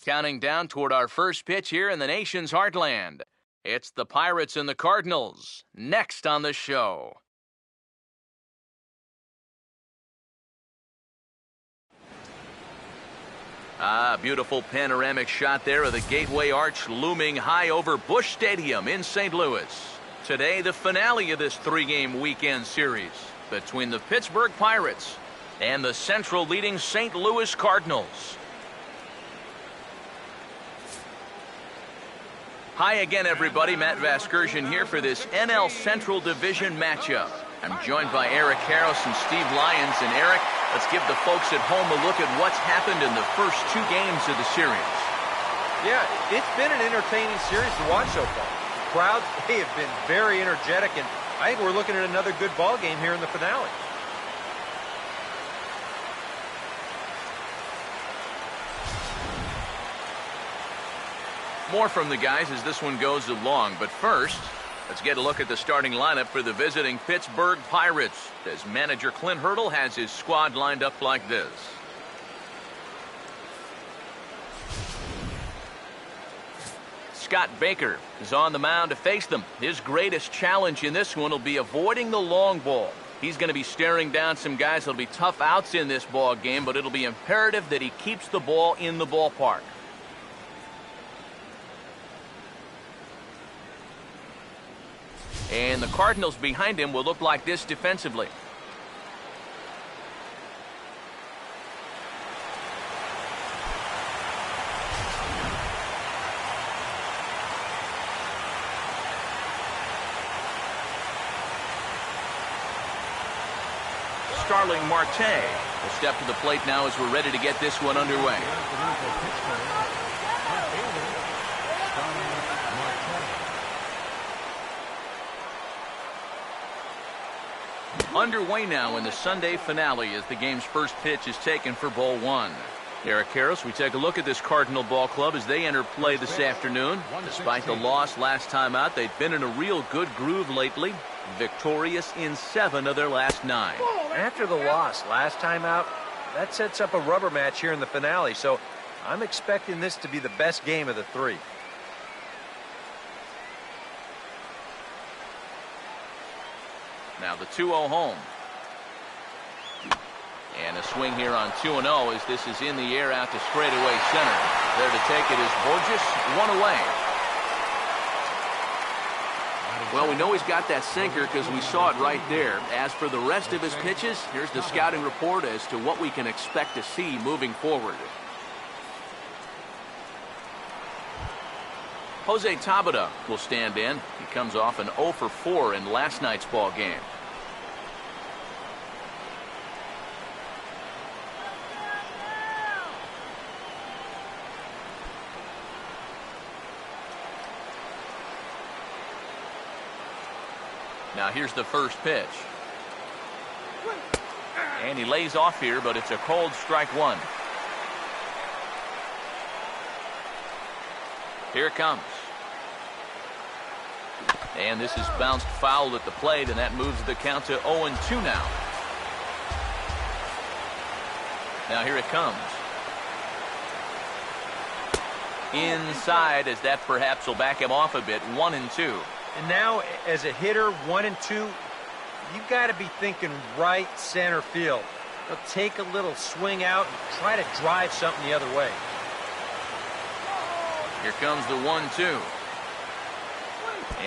Counting down toward our first pitch here in the nation's heartland. It's the Pirates and the Cardinals, next on the show. Beautiful panoramic shot there of the Gateway Arch looming high over Busch Stadium in St. Louis. Today, the finale of this three-game weekend series between the Pittsburgh Pirates and the Central leading St. Louis Cardinals. Hi again, everybody. Matt Vasgersian here for this NL Central Division matchup. I'm joined by Eric Harris and Steve Lyons. And Eric, let's give the folks at home a look at what's happened in the first two games of the series. Yeah, it's been an entertaining series to watch so far. Crowds, they have been very energetic, and I think we're looking at another good ball game here in the finale. More from the guys as this one goes along, but first, let's get a look at the starting lineup for the visiting Pittsburgh Pirates, as manager Clint Hurdle has his squad lined up like this. Scott Baker is on the mound to face them. His greatest challenge in this one will be avoiding the long ball. He's going to be staring down some guys that'll be tough outs in this ball game, but it'll be imperative that he keeps the ball in the ballpark. And the Cardinals behind him will look like this defensively. Starling Marte will step to the plate now as we're ready to get this one underway. Underway now in the Sunday finale as the game's first pitch is taken for ball one. Eric Harris, we take a look at this Cardinal ball club as they enter play this afternoon. Despite the loss last time out, they've been in a real good groove lately, victorious in 7 of their last 9. After the loss last time out, that sets up a rubber match here in the finale, so I'm expecting this to be the best game of the 3. Now the 2-0 home. And a swing here on 2-0 as this is in the air out to straightaway center. There to take it is Borges, 1 away. Well, we know he's got that sinker because we saw it right there. As for the rest of his pitches, here's the scouting report as to what we can expect to see moving forward. Jose Tabata will stand in. He comes off an 0 for 4 in last night's ball game. Now here's the first pitch. And he lays off here, but it's a cold strike 1. Here it comes. And this is bounced foul at the plate, and that moves the count to 0-2 now. Now here it comes. Inside, as that perhaps will back him off a bit, 1-2. And now, as a hitter, 1-2, you've got to be thinking right center field. They'll take a little swing out and try to drive something the other way. Here comes the 1-2.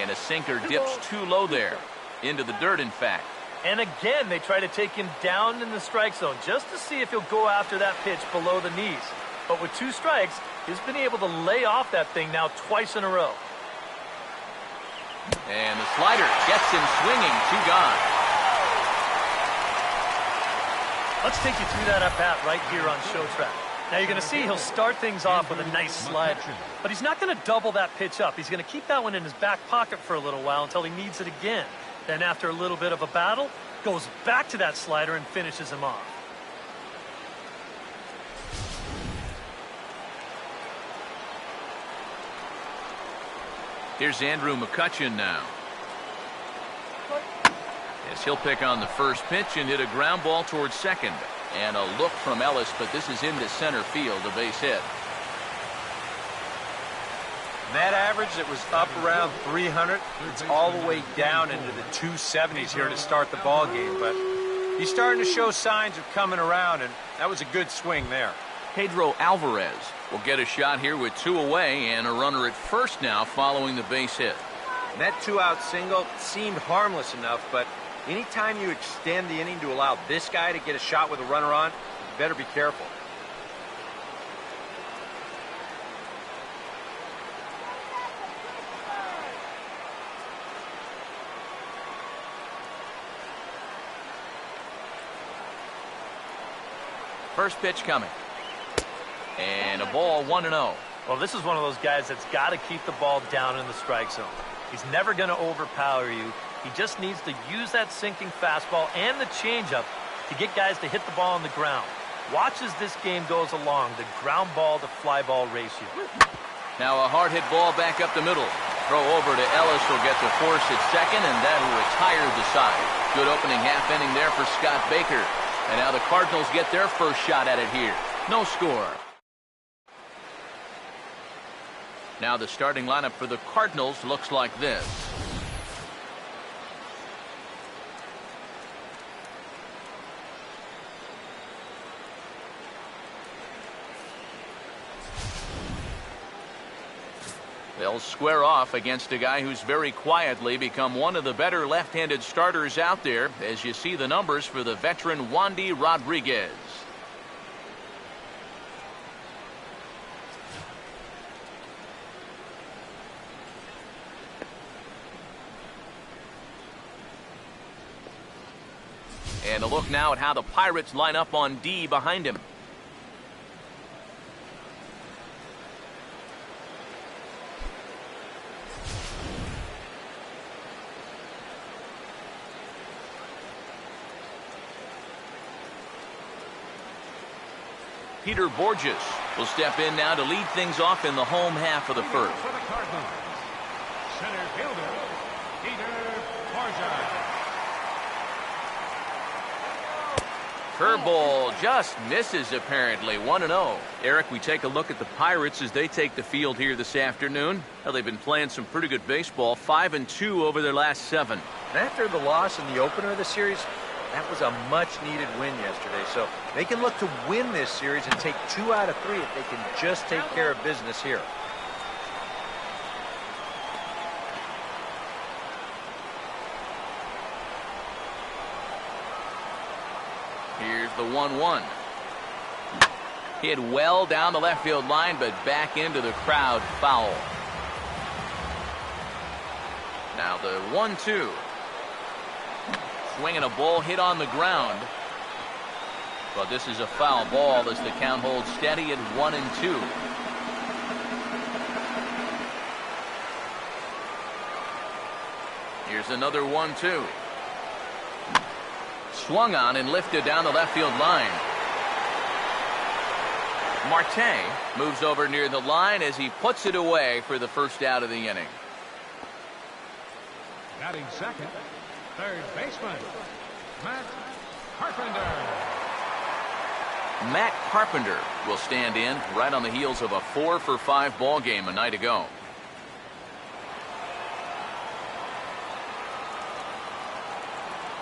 And a sinker dips too low there. Into the dirt, in fact. And again, they try to take him down in the strike zone just to see if he'll go after that pitch below the knees. But with 2 strikes, he's been able to lay off that thing now twice in a row. And the slider gets him swinging, 2 gone. Let's take you through that at-bat right here on Show Track. Now you're going to see he'll start things off with a nice slider. But he's not going to double that pitch up. He's going to keep that one in his back pocket for a little while until he needs it again. Then after a little bit of a battle, goes back to that slider and finishes him off. Here's Andrew McCutchen now. As he'll pick on the first pitch and hit a ground ball towards second. And a look from Ellis, but this is into center field, a base hit. That average that was up around 300, it's all the way down into the 270s here to start the ball game. But he's starting to show signs of coming around, and that was a good swing there. Pedro Alvarez will get a shot here with 2 away and a runner at first now following the base hit. And that 2-out single seemed harmless enough, but anytime you extend the inning to allow this guy to get a shot with a runner on, you better be careful. First pitch coming. And a ball 1-0. Well, this is one of those guys that's got to keep the ball down in the strike zone. He's never going to overpower you. He just needs to use that sinking fastball and the changeup to get guys to hit the ball on the ground. Watch as this game goes along, the ground ball to fly ball ratio. Now a hard hit ball back up the middle. Throw over to Ellis will get the force at second, and that'll retire the side. Good opening half inning there for Scott Baker. And now the Cardinals get their first shot at it here. No score. Now the starting lineup for the Cardinals looks like this. They'll square off against a guy who's very quietly become one of the better left-handed starters out there, as you see the numbers for the veteran Wandy Rodriguez. And a look now at how the Pirates line up on D behind him. Peter Borges will step in now to lead things off in the home half of the first. For the Cardinals, center fielder, Peter Borges. Curveball just misses apparently. 1-0. Eric, we take a look at the Pirates as they take the field here this afternoon. Well, they've been playing some pretty good baseball. 5-2 over their last 7. And after the loss in the opener of the series, that was a much-needed win yesterday. So they can look to win this series and take 2 out of 3 if they can just take care of business here. Here's the 1-1. Hit well down the left field line, but back into the crowd, foul. Now the 1-2. Swinging a ball hit on the ground. But this is a foul ball as the count holds steady at 1-2. Here's another 1-2. Swung on and lifted down the left field line. Marte moves over near the line as he puts it away for the first out of the inning. Batting second, third baseman, Matt Carpenter. Matt Carpenter will stand in right on the heels of a 4-for-5 ball game a night ago.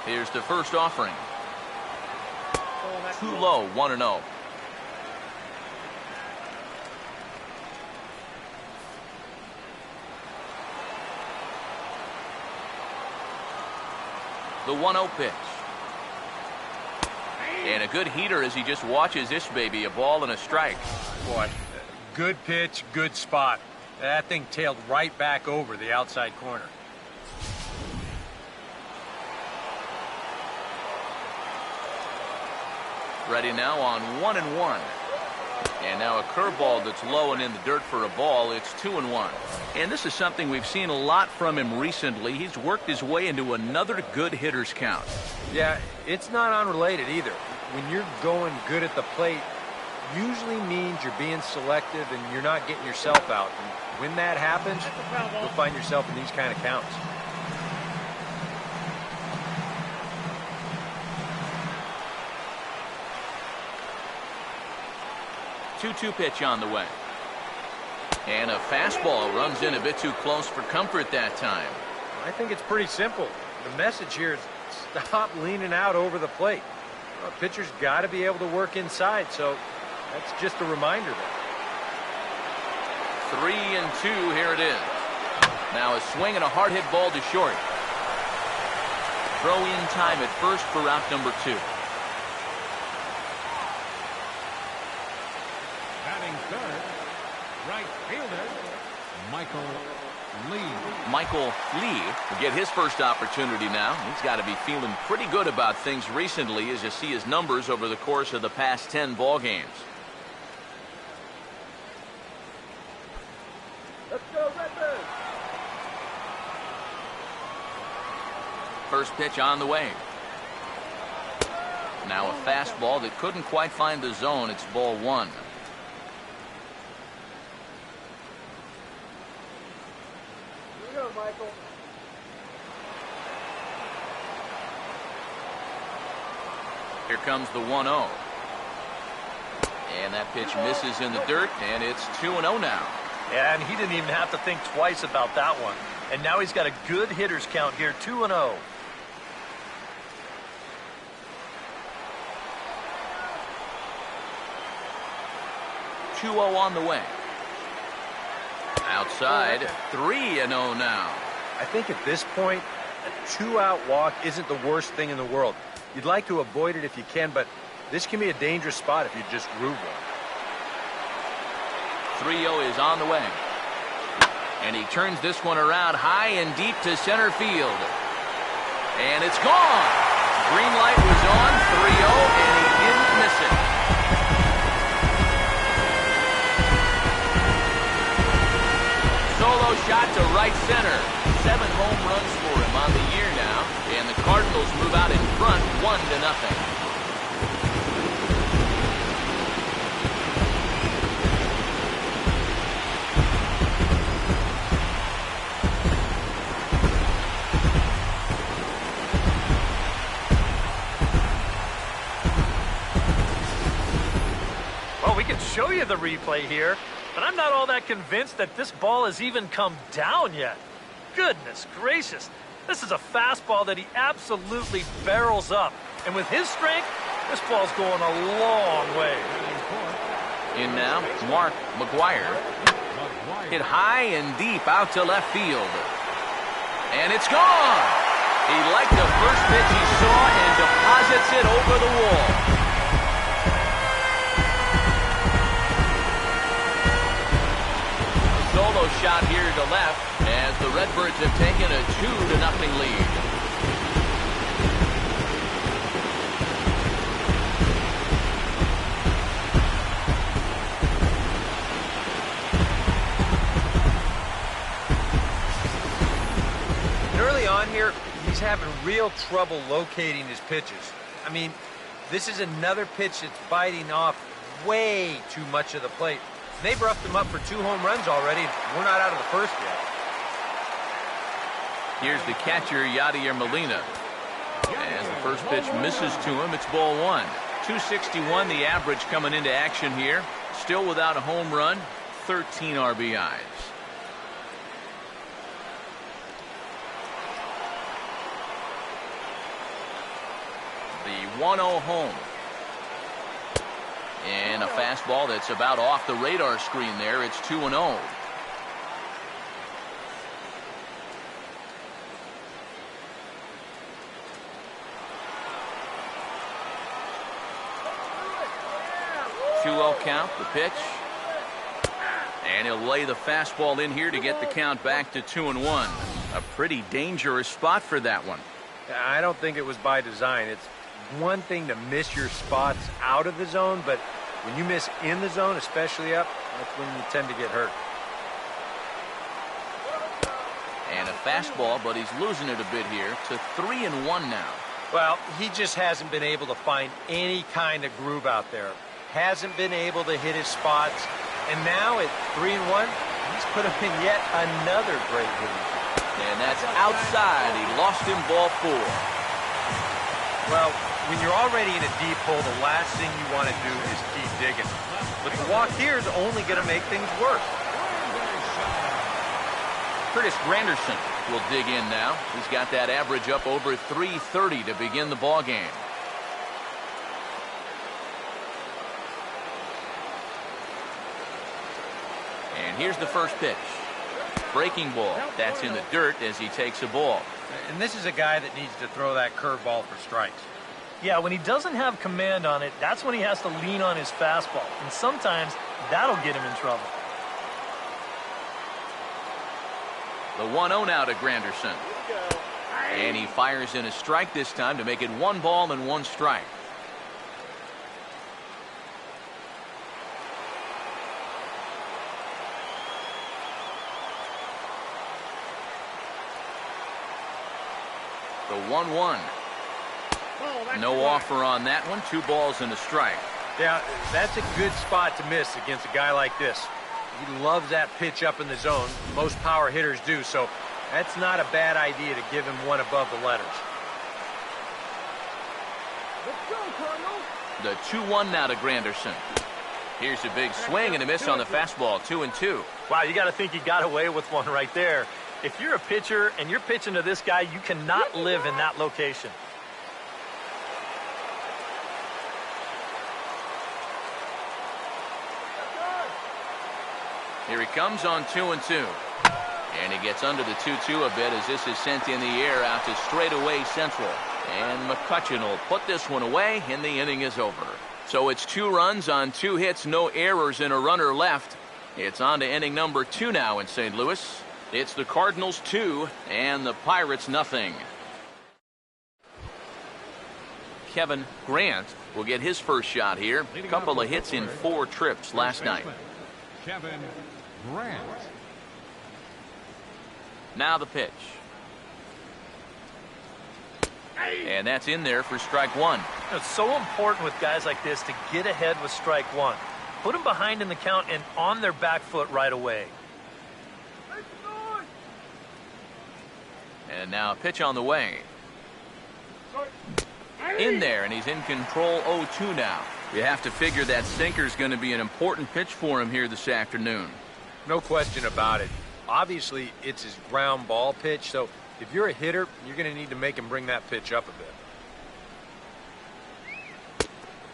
Here's the first offering. Too low, 1-0. The 1-0 pitch. And a good heater as he just watches this baby, a ball and a strike. Boy, good pitch, good spot. That thing tailed right back over the outside corner. Ready now on 1-1. And now a curveball that's low and in the dirt for a ball. It's 2-1. And this is something we've seen a lot from him recently. He's worked his way into another good hitter's count. Yeah, it's not unrelated either. When you're going good at the plate, usually means you're being selective and you're not getting yourself out. And when that happens, you'll find yourself in these kind of counts. 2-2 pitch on the way. And a fastball runs in a bit too close for comfort that time. I think it's pretty simple. The message here is stop leaning out over the plate. Well, pitcher's got to be able to work inside, so that's just a reminder there. 3-2, here it is. Now a swing and a hard hit ball to short. Throw in time at first for route number 2. Batting third, right fielder, Michael Lee. Michael Lee will get his first opportunity now. He's got to be feeling pretty good about things recently as you see his numbers over the course of the past 10 ball games. Let's go, Redbirds! First pitch on the way. Now a fastball that couldn't quite find the zone. It's ball 1. Here we go, Michael. Here comes the 1-0. And that pitch misses in the dirt, and it's 2-0 now. Yeah, and he didn't even have to think twice about that one. And now he's got a good hitters count here, 2-0. On the way. Outside, 3-0 now. I think at this point, a 2-out walk isn't the worst thing in the world. You'd like to avoid it if you can, but this can be a dangerous spot if you just groove one. 3-0 is on the way. And he turns this one around high and deep to center field. And it's gone. Green light was on, 3-0, and he didn't miss it. Solo shot to right center. 7 home runs for him on the year now. And the Cardinals move out in front 1-0. Well, we can show you the replay here, but I'm not all that convinced that this ball has even come down yet. Goodness gracious. This is a fastball that he absolutely barrels up. And with his strength, this ball's going a long way. In now, Mark McGuire. Hit high and deep out to left field. And it's gone! He liked the first pitch he saw and deposits it over the wall. Solo shot here to left as the Redbirds have taken a 2-0 lead. And early on here, he's having real trouble locating his pitches. I mean, this is another pitch that's biting off way too much of the plate. They've roughed him up for 2 home runs already. We're not out of the first yet. Here's the catcher, Yadier Molina. As the first pitch misses to him, it's ball 1. 261 the average coming into action here. Still without a home run, 13 RBIs. The 1-0 home. And a fastball that's about off the radar screen there. It's 2-0. Count, the pitch. And he'll lay the fastball in here to get the count back to 2-1. A pretty dangerous spot for that one. I don't think it was by design. It's one thing to miss your spots out of the zone, but when you miss in the zone, especially up, that's when you tend to get hurt. And a fastball, but he's losing it a bit here to 3-1 now. Well, he just hasn't been able to find any kind of groove out there. Hasn't been able to hit his spots. And now at 3-1, he's put him in yet another great hitting. And that's outside. He lost him ball 4. Well, when you're already in a deep hole, the last thing you want to do is keep digging. But the walk here is only going to make things worse. Curtis Granderson will dig in now. He's got that average up over 330 to begin the ball game. And here's the first pitch. Breaking ball. That's in the dirt as he takes a ball. And this is a guy that needs to throw that curveball for strikes. Yeah, when he doesn't have command on it, that's when he has to lean on his fastball. And sometimes that'll get him in trouble. The 1-0 now to Granderson. And he fires in a strike this time to make it 1 ball and 1 strike. The 1-1. No offer on that one. 2 balls and a strike. Yeah, that's a good spot to miss against a guy like this. He loves that pitch up in the zone. Most power hitters do, so that's not a bad idea to give him one above the letters. Let's go, Cardinals. The 2-1 now to Granderson. Here's a big swing and a miss on the fastball. 2-2. Wow, you got to think he got away with one right there. If you're a pitcher and you're pitching to this guy, you cannot live in that location. Here he comes on 2-2. And he gets under the 2-2 a bit as this is sent in the air out to straightaway central. And McCutcheon will put this one away, and the inning is over. So it's 2 runs on 2 hits, no errors, and a runner left. It's on to inning number 2 now in St. Louis. It's the Cardinals 2 and the Pirates nothing. Kevin Grant will get his first shot here. A couple of hits in 4 trips last night. Kevin Grant. Now the pitch. And that's in there for strike 1. It's so important with guys like this to get ahead with strike 1. Put them behind in the count and on their back foot right away. And now a pitch on the way. In there, and he's in control 0-2 now. You have to figure that sinker's going to be an important pitch for him here this afternoon. No question about it. Obviously, it's his ground ball pitch, so if you're a hitter, you're going to need to make him bring that pitch up a bit.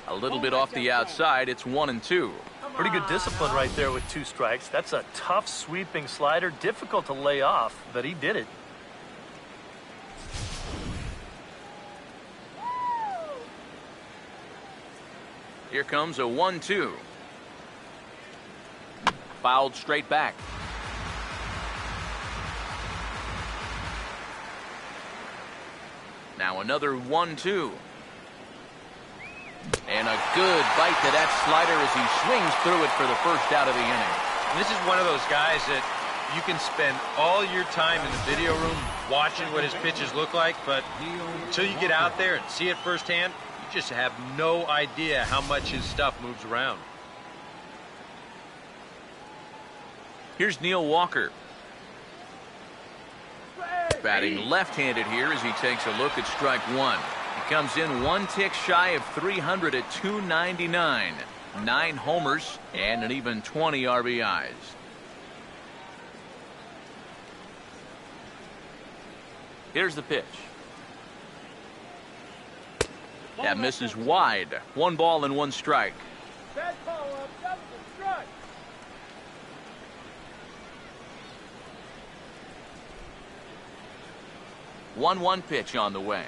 A little bit off the outside, it's 1-2. Pretty good discipline right there with 2 strikes. That's a tough sweeping slider, difficult to lay off, but he did it. Here comes a 1-2. Fouled straight back. Now another 1-2. And a good bite to that slider as he swings through it for the first out of the inning. And this is one of those guys that you can spend all your time in the video room watching what his pitches look like, but until you get out there and see it firsthand, you just have no idea how much his stuff moves around. Here's Neil Walker. Batting left-handed here as he takes a look at strike 1. He comes in 1 tick shy of 300 at 299. 9 homers and an even 20 RBIs. Here's the pitch. That misses wide. 1 ball and 1 strike. Bad call up. That was a strike. One pitch on the way.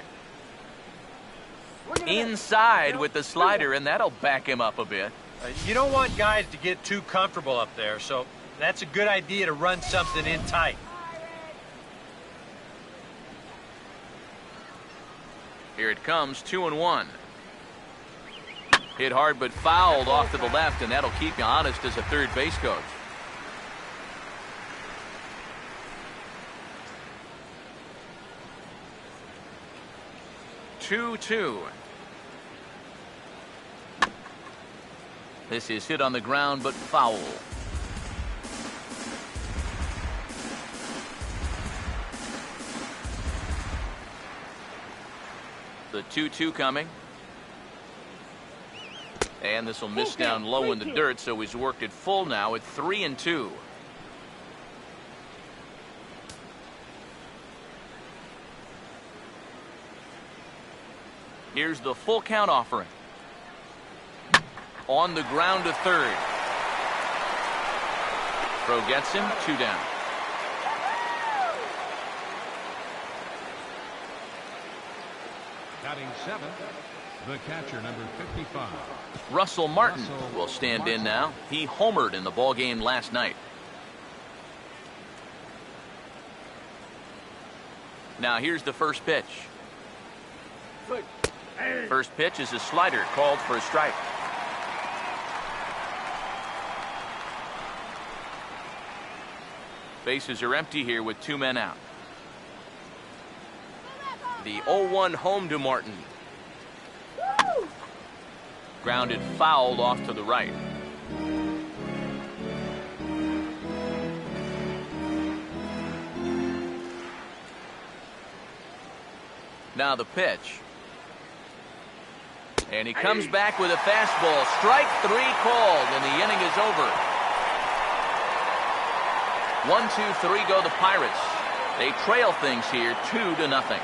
Inside with the slider, and that'll back him up a bit. You don't want guys to get too comfortable up there, so that's a good idea to run something in tight. Here it comes, 2-1. Hit hard but fouled off to the left, and that'll keep you honest as a third base coach. Two. This is hit on the ground but foul. The 2-2 coming. And this will miss down low in the dirt, so he's worked it full now at 3-2. Here's the full count offering. On the ground to third. Throw gets him, 2 down. Batting 7th, the catcher, number 55. Russell Martin will stand in now. He homered in the ballgame last night. Now here's the first pitch. First pitch is a slider called for a strike. Bases are empty here with 2 men out. The 0-1 home to Martin. Grounded foul off to the right. Now the pitch. And he comes back with a fastball. Strike 3 called, and the inning is over. 1-2-3 go the Pirates. They trail things here 2-0.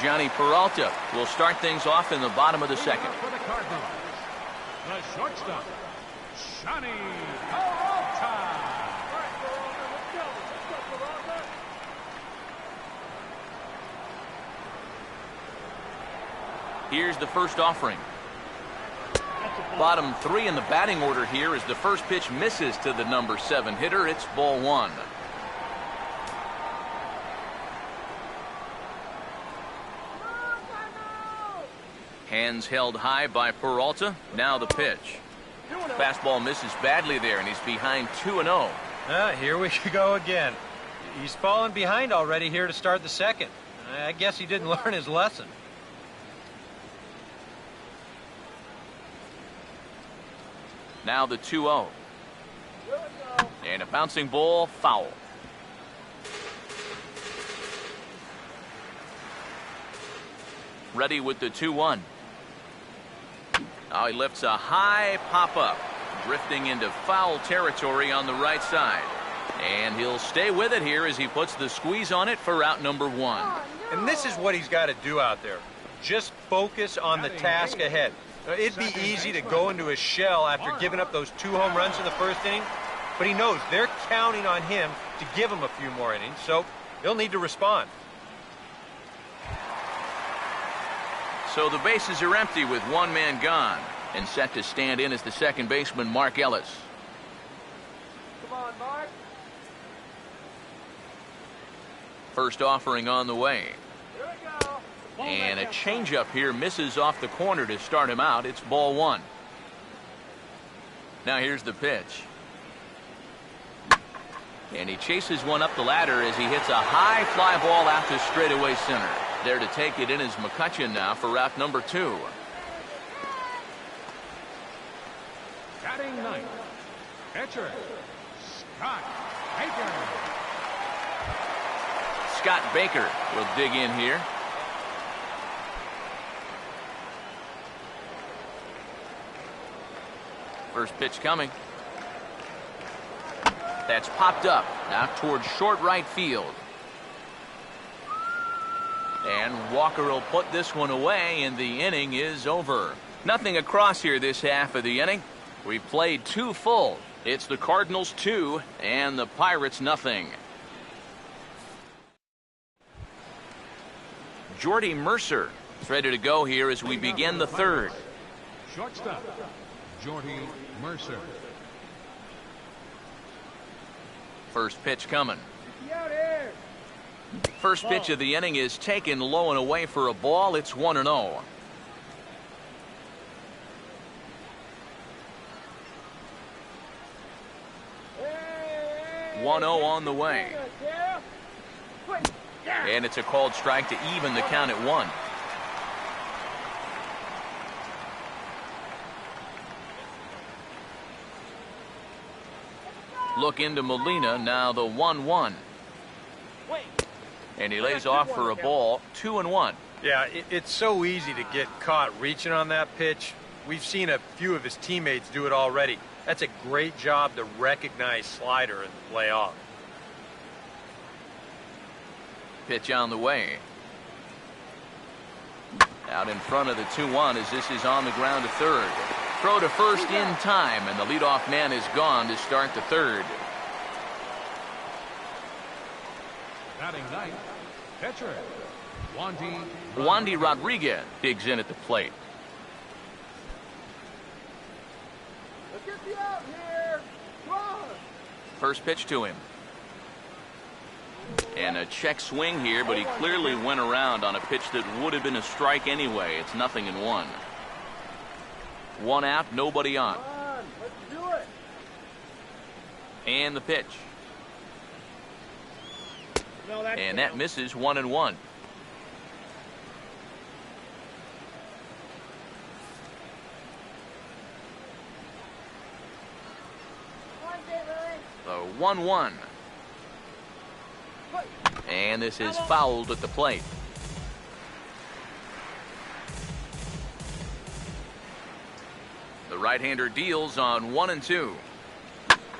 Johnny Peralta will start things off in the bottom of the second. For the Cardinals, the shortstop, Johnny Peralta. Here's the first offering. Bottom 3 in the batting order here as the first pitch misses to the number 7 hitter. It's ball 1. Hands held high by Peralta. Now the pitch. Fastball misses badly there, and he's behind 2-0. Here we go again. He's fallen behind already here to start the second. I guess he didn't learn his lesson. Now the 2-0. And a bouncing ball, foul. Ready with the 2-1. Now he lifts a high pop-up, drifting into foul territory on the right side. And he'll stay with it here as he puts the squeeze on it for out number 1. And this is what he's got to do out there. Just focus on the task ahead. It'd be easy to go into a shell after giving up those 2 home runs in the first inning, but he knows they're counting on him to give him a few more innings, so he'll need to respond. So the bases are empty with 1 man gone, and set to stand in as the second baseman, Mark Ellis. Come on, Mark. First offering on the way. Here we go. And a changeup here misses off the corner to start him out. It's ball 1. Now here's the pitch. And he chases one up the ladder as he hits a high fly ball out to straightaway center. There to take it in is McCutcheon now for route number 2. Batting 9th, pitcher, Scott Baker. Scott Baker will dig in here. First pitch coming. That's popped up now towards short right field. And Walker will put this one away, and the inning is over. Nothing across here this half of the inning. We've played 2 full. It's the Cardinals 2 and the Pirates nothing. Jordy Mercer is ready to go here as we begin the third. Shortstop, Jordy Mercer. First pitch coming. First pitch of the inning is taken low and away for a ball. It's 1-0. 1-0 on the way. And it's a called strike to even the count at 1. Look into Molina, now the 1-1. And he lays off for a ball, 2-1. Yeah, it's so easy to get caught reaching on that pitch. We've seen a few of his teammates do it already. That's a great job to recognize slider and play off. Pitch on the way. Out in front of the 2-1 as this is on the ground to third. Throw to first in time, and the leadoff man is gone to start the third. Batting ninth, pitcher, Wandy Rodriguez digs in at the plate. Let's get you out here. Run. First pitch to him. And a check swing here, but he clearly went around on a pitch that would have been a strike anyway. It's 0-1. One out, nobody on. Come on, let's do it. And the pitch. No, that's And that misses 1-1. The 1-1. And this is fouled at the plate. The right-hander deals on 1-2.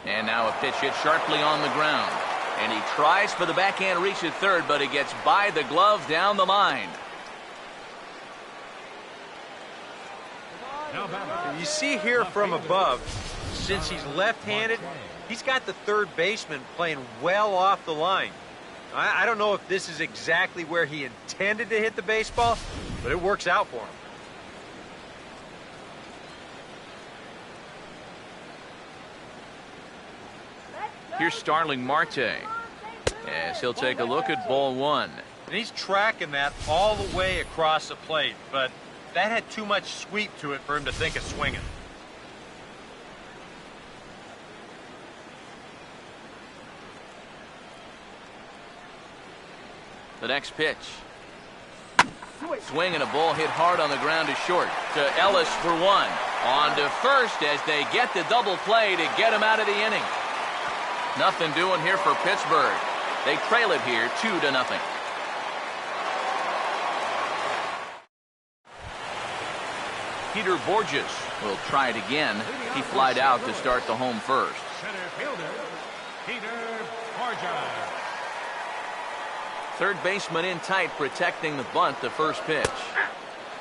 And now a pitch hit sharply on the ground. And he tries for the backhand reach at third, but it gets by the glove down the line. You see here from above, since he's left-handed, he's got the third baseman playing well off the line. I don't know if this is exactly where he intended to hit the baseball, but it works out for him. Here's Starling Marte as he'll take a look at ball one. And he's tracking that all the way across the plate, but that had too much sweep to it for him to think of swinging. The next pitch. Swing and a ball hit hard on the ground to short. To Ellis for one. On to first as they get the double play to get him out of the inning. Nothing doing here for Pittsburgh. They trail it here 2-0. Peter Borges will try it again. He flied out to start the home first. center fielder, Peter Borges. Third baseman in tight, protecting the bunt, the first pitch.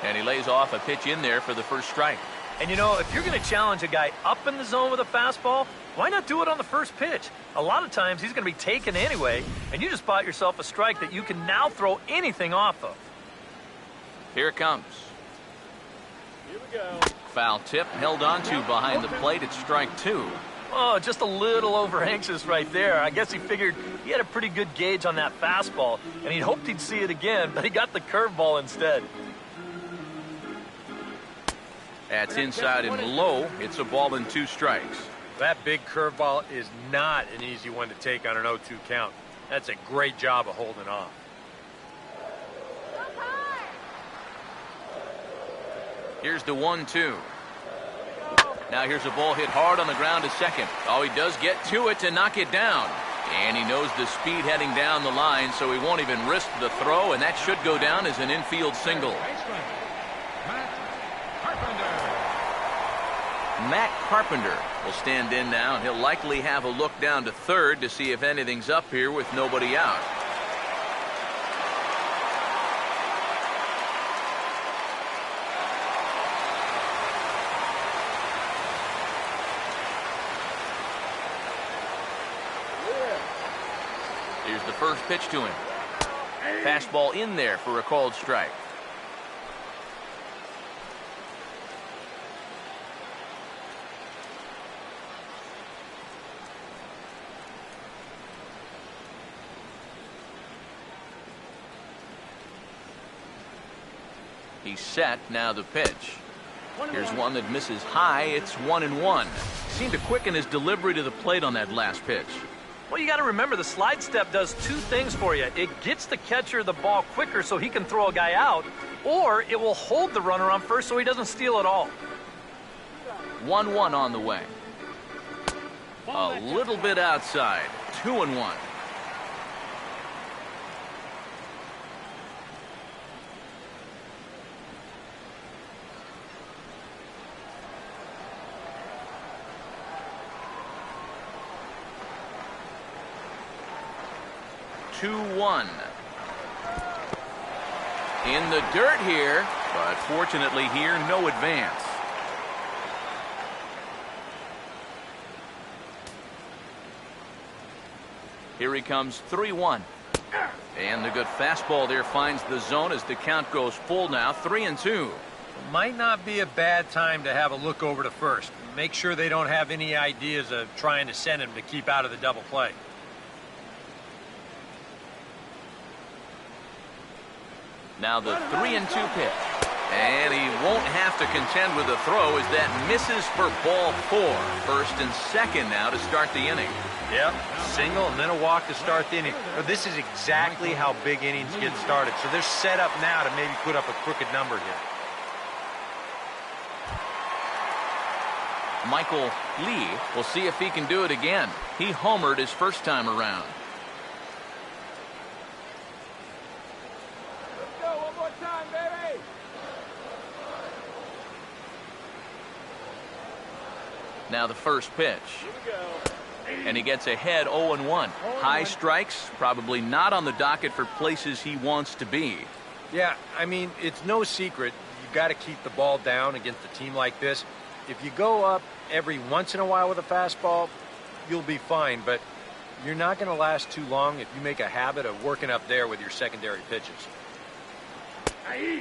And he lays off a pitch in there for the first strike. And you know, if you're going to challenge a guy up in the zone with a fastball, why not do it on the first pitch? A lot of times he's going to be taken anyway, and you just bought yourself a strike that you can now throw anything off of. Here it comes. Here we go. Foul tip held on to behind the plate at strike two. Oh, just a little over anxious right there. I guess he figured he had a pretty good gauge on that fastball, and he hoped he'd see it again, but he got the curveball instead. That's inside and low. It's a ball and 2 strikes. That big curveball is not an easy one to take on an 0-2 count. That's a great job of holding off. Here's the 1-2. Now here's a ball hit hard on the ground to second. Oh, he does get to it to knock it down. And he knows the speed heading down the line, so he won't even risk the throw, and that should go down as an infield single. Baseman, Matt Carpenter. Matt Carpenter will stand in now, and he'll likely have a look down to third to see if anything's up here with nobody out. Here's the first pitch to him. Fastball in there for a called strike. He's set. Now the pitch. Here's one that misses high. It's 1-1. Seemed to quicken his delivery to the plate on that last pitch. Well, you got to remember the slide step does 2 things for you. It gets the catcher the ball quicker so he can throw a guy out, or it will hold the runner on first so he doesn't steal it all. 1-1 on the way. A little bit outside. 2-1. 2-1. In the dirt here, but fortunately here, no advance. Here he comes, 3-1. And the good fastball there finds the zone as the count goes full now, 3-2. Might not be a bad time to have a look over to first. Make sure they don't have any ideas of trying to send him to keep out of the double play. Now the 3-2 pitch. And he won't have to contend with a throw as that misses for ball 4. First and second now to start the inning. Yep, single and then a walk to start the inning. But this is exactly how big innings get started. So they're set up now to maybe put up a crooked number here. Michael Lee will see if he can do it again. He homered his first time around. Let's go one more time, baby. Now the first pitch. Here we go. And he gets ahead 0-1. High strikes, probably not on the docket for places he wants to be. Yeah, I mean, it's no secret. You got to keep the ball down against a team like this. If you go up every once in a while with a fastball, you'll be fine. But you're not going to last too long if you make a habit of working up there with your secondary pitches.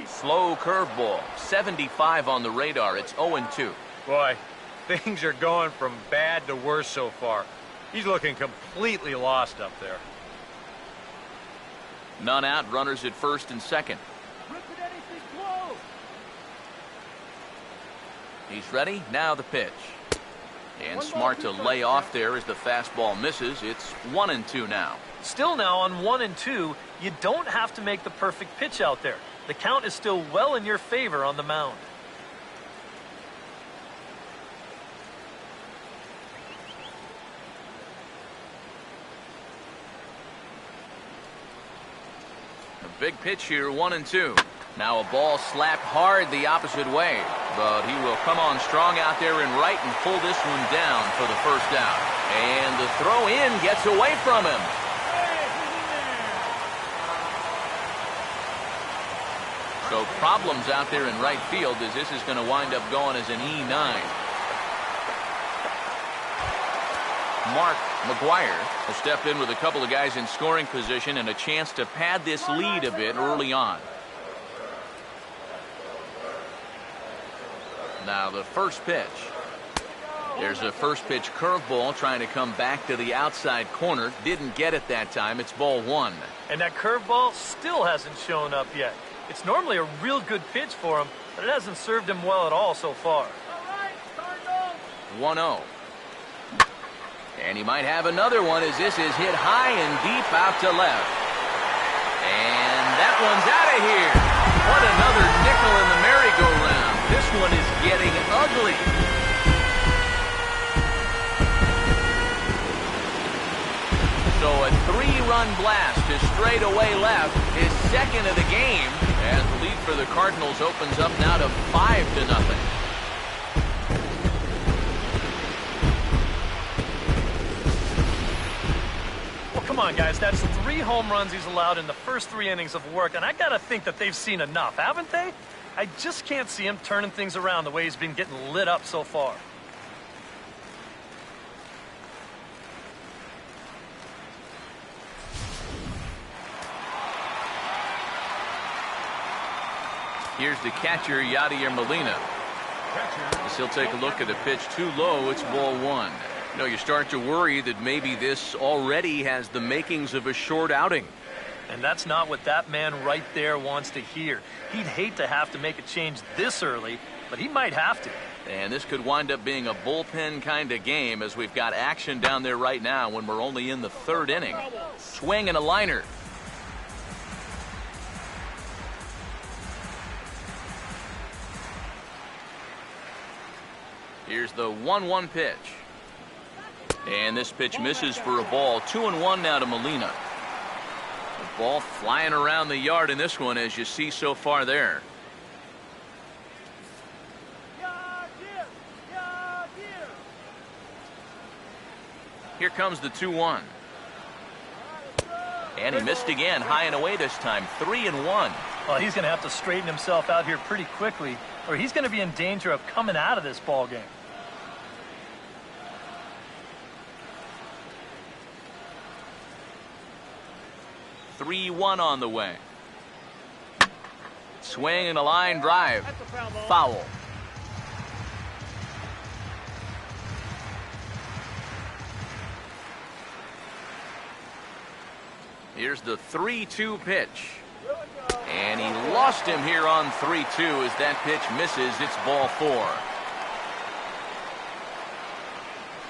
Slow curveball. 75 on the radar. It's 0-2. Boy, things are going from bad to worse so far. He's looking completely lost up there. None out. Runners at first and second. Rip it anything close. He's ready. Now the pitch. And smart to lay off there as the fastball misses. It's 1-2 now. Still now on 1-2, you don't have to make the perfect pitch out there. The count is still well in your favor on the mound. A big pitch here, 1-2. Now a ball slapped hard the opposite way, but he will come on strong out there in right and pull this one down for the first out. And the throw in gets away from him. So problems out there in right field as this is going to wind up going as an E9. Mark McGuire will step in with a couple of guys in scoring position and a chance to pad this lead a bit early on. Now the first pitch. There's a first pitch curveball trying to come back to the outside corner. Didn't get it that time. It's ball 1. And that curveball still hasn't shown up yet. It's normally a real good pitch for him, but it hasn't served him well at all so far. All right, Cardinals. 1-0. And he might have another one as this is hit high and deep out to left. And that one's out of here. What another nickel in the merry-go-round. This one is getting ugly. So a 3-run blast to straightaway left, his second of the game, as the lead for the Cardinals opens up now to 5-0. Come on, guys, that's 3 home runs he's allowed in the first 3 innings of work, and I gotta think that they've seen enough, haven't they? I just can't see him turning things around the way he's been getting lit up so far. Here's the catcher, Yadier Molina. As he'll take a look at the pitch too low, it's ball 1. You know, you start to worry that maybe this already has the makings of a short outing. And that's not what that man right there wants to hear. He'd hate to have to make a change this early, but he might have to. And this could wind up being a bullpen kind of game as we've got action down there right now when we're only in the 3rd inning. Swing and a liner. Here's the 1-1 pitch. And this pitch misses for a ball. 2-1 now to Molina. The ball flying around the yard in this one, as you see so far there. Here comes the 2-1. And he missed again, high and away this time, 3-1. Well, he's going to have to straighten himself out here pretty quickly, or he's going to be in danger of coming out of this ball game. (3-1) on the way. Swing and a line drive. Foul. Here's the 3-2 pitch. And he lost him here on 3-2 as that pitch misses. It's ball 4.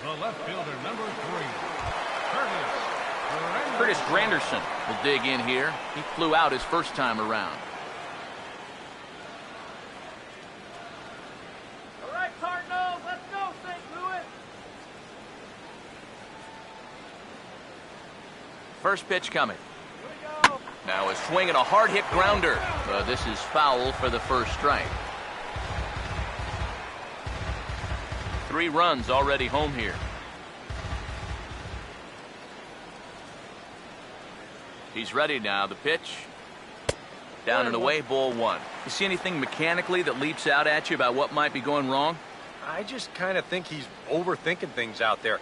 The left fielder, number 3, Curtis Granderson will dig in here. He flew out his first time around. All right, Cardinals, let's go, St. Louis. First pitch coming. Here we go. Now a swing and a hard hit grounder. This is foul for the first strike. 3 runs already home here. He's ready now. The pitch. Down and away, ball 1. You see anything mechanically that leaps out at you about what might be going wrong? I just kind of think he's overthinking things out there.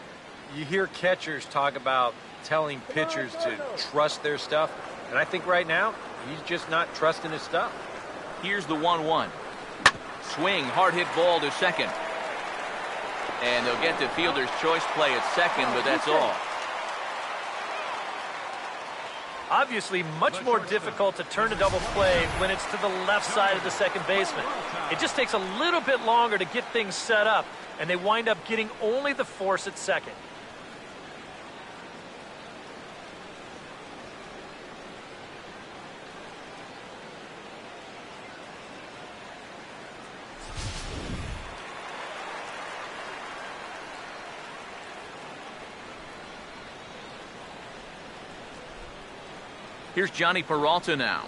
You hear catchers talk about telling pitchers to trust their stuff, and I think right now he's just not trusting his stuff. Here's the 1-1. Swing, hard hit ball to second. And they'll get to fielder's choice play at second, but that's all. Obviously, much more difficult to turn a double play when it's to the left side of the second baseman. It just takes a little bit longer to get things set up, and they wind up getting only the force at second. Here's Johnny Peralta now,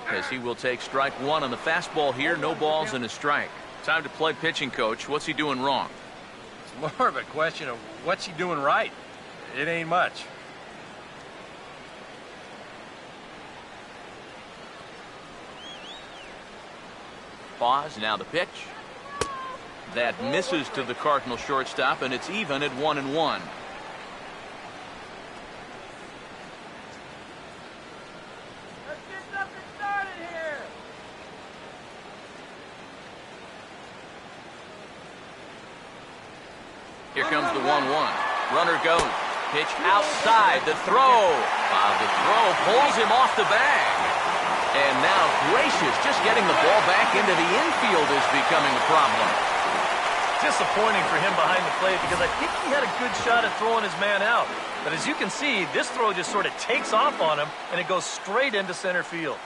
as he will take strike 1 on the fastball here. No balls and a strike. Time to play pitching coach. What's he doing wrong? It's more of a question of what's he doing right. It ain't much. Pause, now the pitch. That misses to the Cardinal shortstop, and it's even at 1-1. Here comes the 1-1. Runner goes. Pitch outside. The throw. The throw pulls him off the bag. And now Gracious just getting the ball back into the infield is becoming a problem. Disappointing for him behind the plate because I think he had a good shot at throwing his man out. But as you can see, this throw just sort of takes off on him, and it goes straight into center field.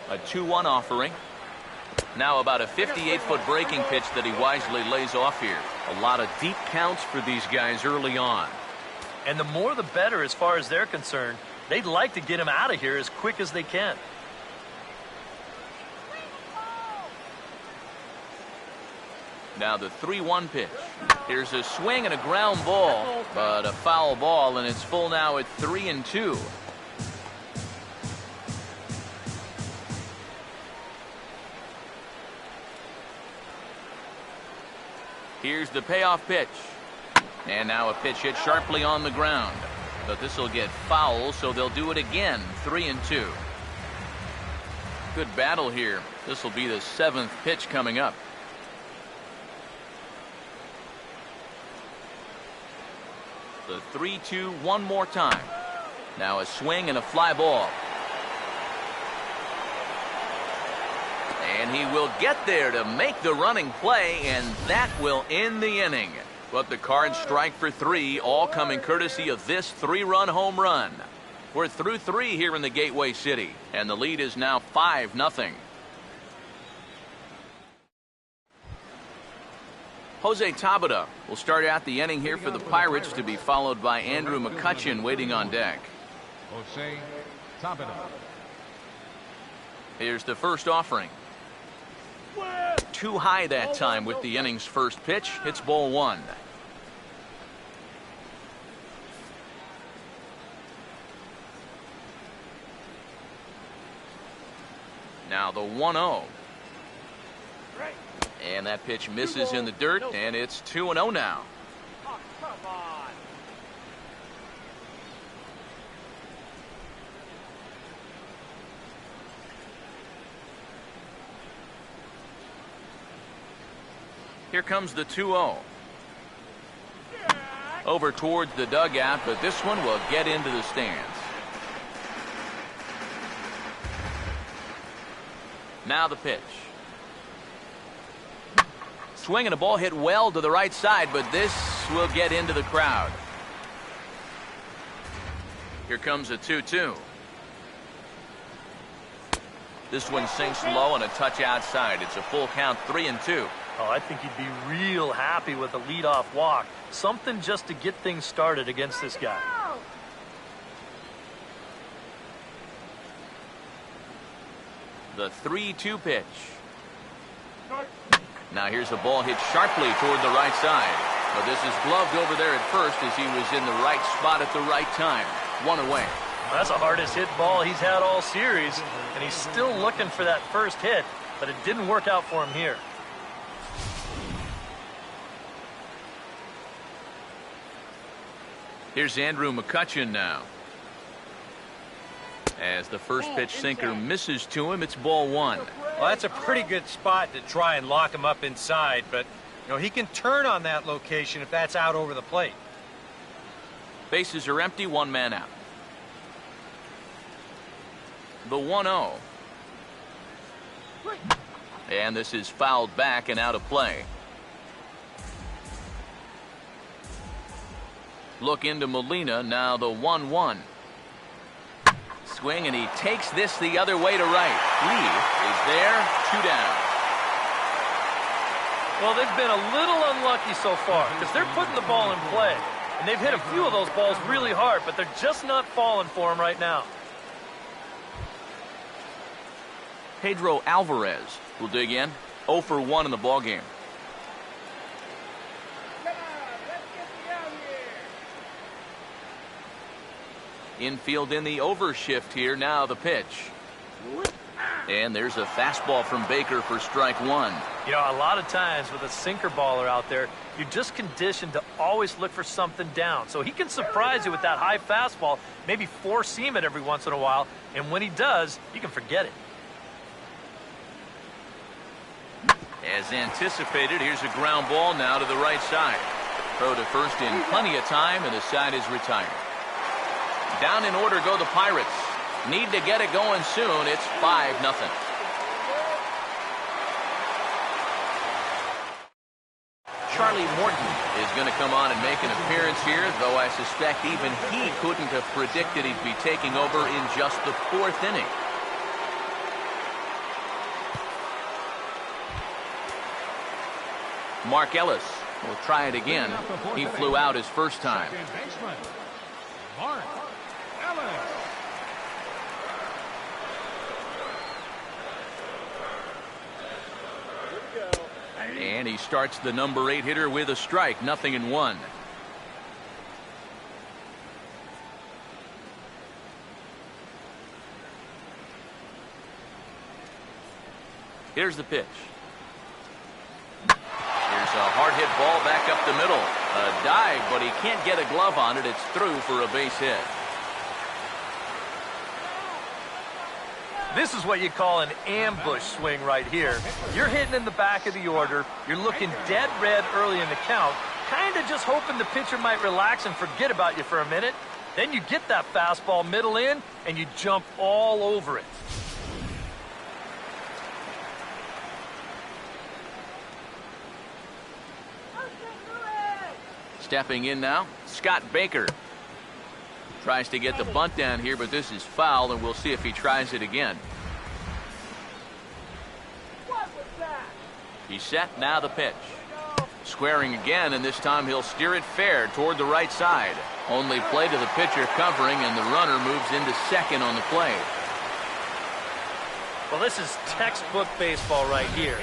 A 2-1 offering. Now about a 58-foot breaking pitch that he wisely lays off here. A lot of deep counts for these guys early on. And the more the better as far as they're concerned. They'd like to get him out of here as quick as they can. Now the 3-1 pitch. Here's a swing and a ground ball, but a foul ball, and it's full now at 3-2. Here's the payoff pitch. And now a pitch hit sharply on the ground. But this will get foul, so they'll do it again. 3-2. Good battle here. This will be the 7th pitch coming up. The 3-2 one more time. Now a swing and a fly ball. And he will get there to make the running play, and that will end the inning. But the Cards strike for 3, all coming courtesy of this 3-run home run. We're through 3 here in the Gateway City, and the lead is now 5-0. Jose Tabata will start out the inning here for the Pirates, to be followed by Andrew McCutchen waiting on deck. Jose Tabata. Here's the first offering. Too high that time with the inning's first pitch. It's ball one. Now the 1-0. And that pitch misses in the dirt, and it's 2-0 now. Oh, come on. Here comes the 2-0. Over towards the dugout, but this one will get into the stands. Now the pitch. Swinging a ball hit well to the right side, but this will get into the crowd. Here comes a 2-2. This one sinks low and a touch outside. It's a full count, 3-2. Oh, I think he'd be real happy with a leadoff walk. Something just to get things started against this guy. The 3-2 pitch. Now here's a ball hit sharply toward the right side. But this is gloved over there at first as he was in the right spot at the right time. One away. That's the hardest hit ball he's had all series, and he's still looking for that first hit, but it didn't work out for him here. Here's Andrew McCutchen now. As the first pitch sinker misses to him, it's ball one. Well, that's a pretty good spot to try and lock him up inside, but he can turn on that location if that's out over the plate. Bases are empty, one man out. The 1-0. And this is fouled back and out of play. Look into Molina, now the 1-1. Swing, and he takes this the other way to right. Lee is there, 2 down. Well, they've been a little unlucky so far because they're putting the ball in play. And they've hit a few of those balls really hard, but they're just not falling for them right now. Pedro Alvarez will dig in. 0 for 1 in the ballgame. Infield in the overshift here. Now the pitch. And there's a fastball from Baker for strike one. A lot of times with a sinker baller out there, you're just conditioned to always look for something down. So he can surprise you with that high fastball, maybe four-seam it every once in a while, and when he does, you can forget it. As anticipated, here's a ground ball now to the right side. Throw to first in plenty of time, and the side is retired. Down in order go the Pirates. Need to get it going soon. It's 5-0. Charlie Morton is going to come on and make an appearance here, though I suspect even he couldn't have predicted he'd be taking over in just the 4th inning. Mark Ellis will try it again. He flew out his first time. Mark Ellis. And he starts the number 8 hitter with a strike. 0-1. Here's the pitch. Here's a hard hit ball back up the middle. A dive, but he can't get a glove on it. It's through for a base hit. This is what you call an ambush swing right here. You're hitting in the back of the order. You're looking dead red early in the count, kind of just hoping the pitcher might relax and forget about you for a minute. Then you get that fastball middle in, and you jump all over it. Stepping in now, Scott Baker. Tries to get the bunt down here, but this is foul, and we'll see if he tries it again. What was that? He's set, now the pitch. Squaring again, and this time he'll steer it fair toward the right side. Only play to the pitcher covering, and the runner moves into second on the play. Well, this is textbook baseball right here.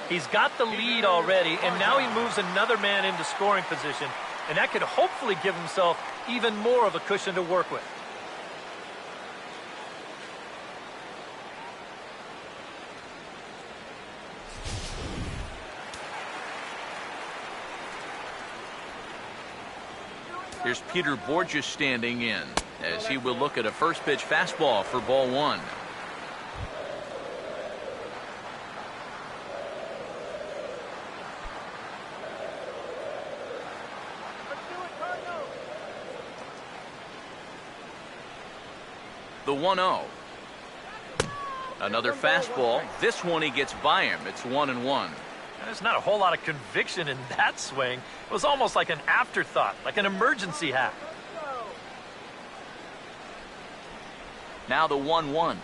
He's got the lead already, and now he moves another man into scoring position, and that could hopefully give himself even more of a cushion to work with. Here's Peter Borges standing in as he will look at a first pitch fastball for ball one. The 1-0. Another fastball. This one he gets by him. It's 1-1. There's not a whole lot of conviction in that swing. It was almost like an afterthought, like an emergency hack. Now the 1-1.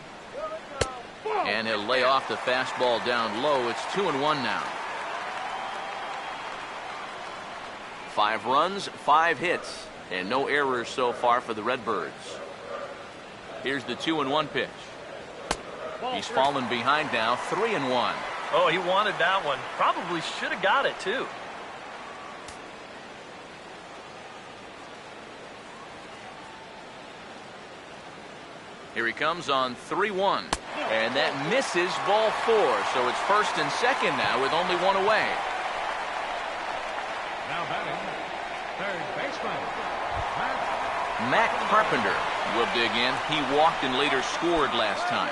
And he'll lay off the fastball down low. It's 2-1 now. 5 runs, 5 hits, and no errors so far for the Redbirds. Here's the 2-1 pitch. He's fallen behind now, 3-1. Oh, he wanted that one. Probably should have got it, too. Here he comes on 3-1. And that misses ball 4. So it's first and second now with only one away. Now batting, third baseman, Matt Carpenter will dig in. He walked and later scored last time.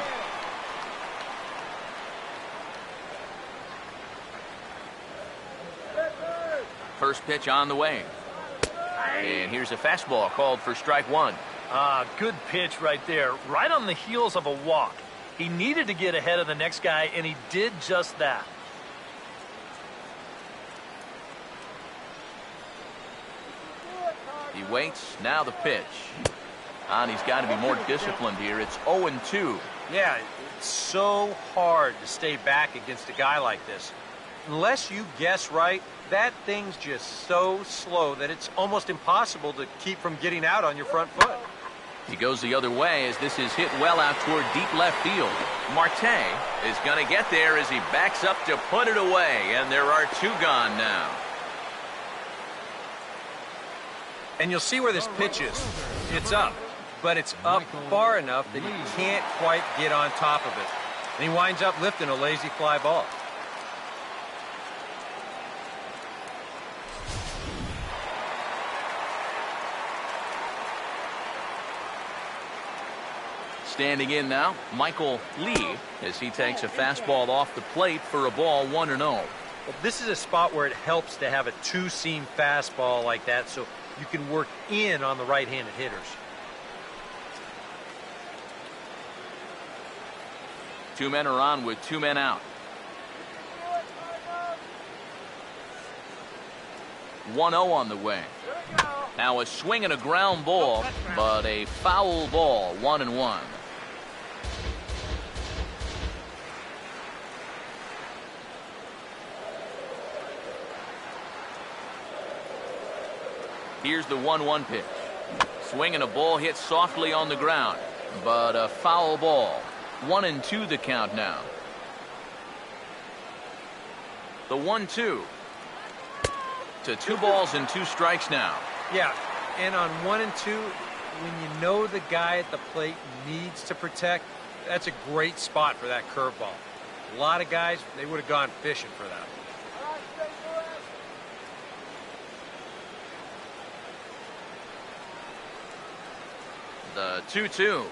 First pitch on the way. And here's a fastball called for strike one. Good pitch right there. Right on the heels of a walk. He needed to get ahead of the next guy, and he did just that. He waits. Now the pitch. And he's got to be more disciplined here. It's 0-2. Yeah, it's so hard to stay back against a guy like this. Unless you guess right, that thing's just so slow that it's almost impossible to keep from getting out on your front foot. He goes the other way as this is hit well out toward deep left field. Marte is going to get there as he backs up to put it away, and there are 2 gone now. And you'll see where this pitch is. It's up, but it's up far enough that he can't quite get on top of it. And he winds up lifting a lazy fly ball. Standing in now, Michael Lee, as he takes a fastball off the plate for a ball 1-0. Well, this is a spot where it helps to have a 2-seam fastball like that so you can work in on the right-handed hitters. Two men are on with 2 men out. 1-0 on the way. Now a swing and a ground ball, but a foul ball, 1-1. Here's the 1-1 pitch. Swing and a ball hit softly on the ground, but a foul ball. 1-2 the count now. The 1-2. To 2 balls and 2 strikes now. Yeah, and on 1 and 2, when you know the guy at the plate needs to protect, that's a great spot for that curveball. A lot of guys, they would have gone fishing for that. The 2-2.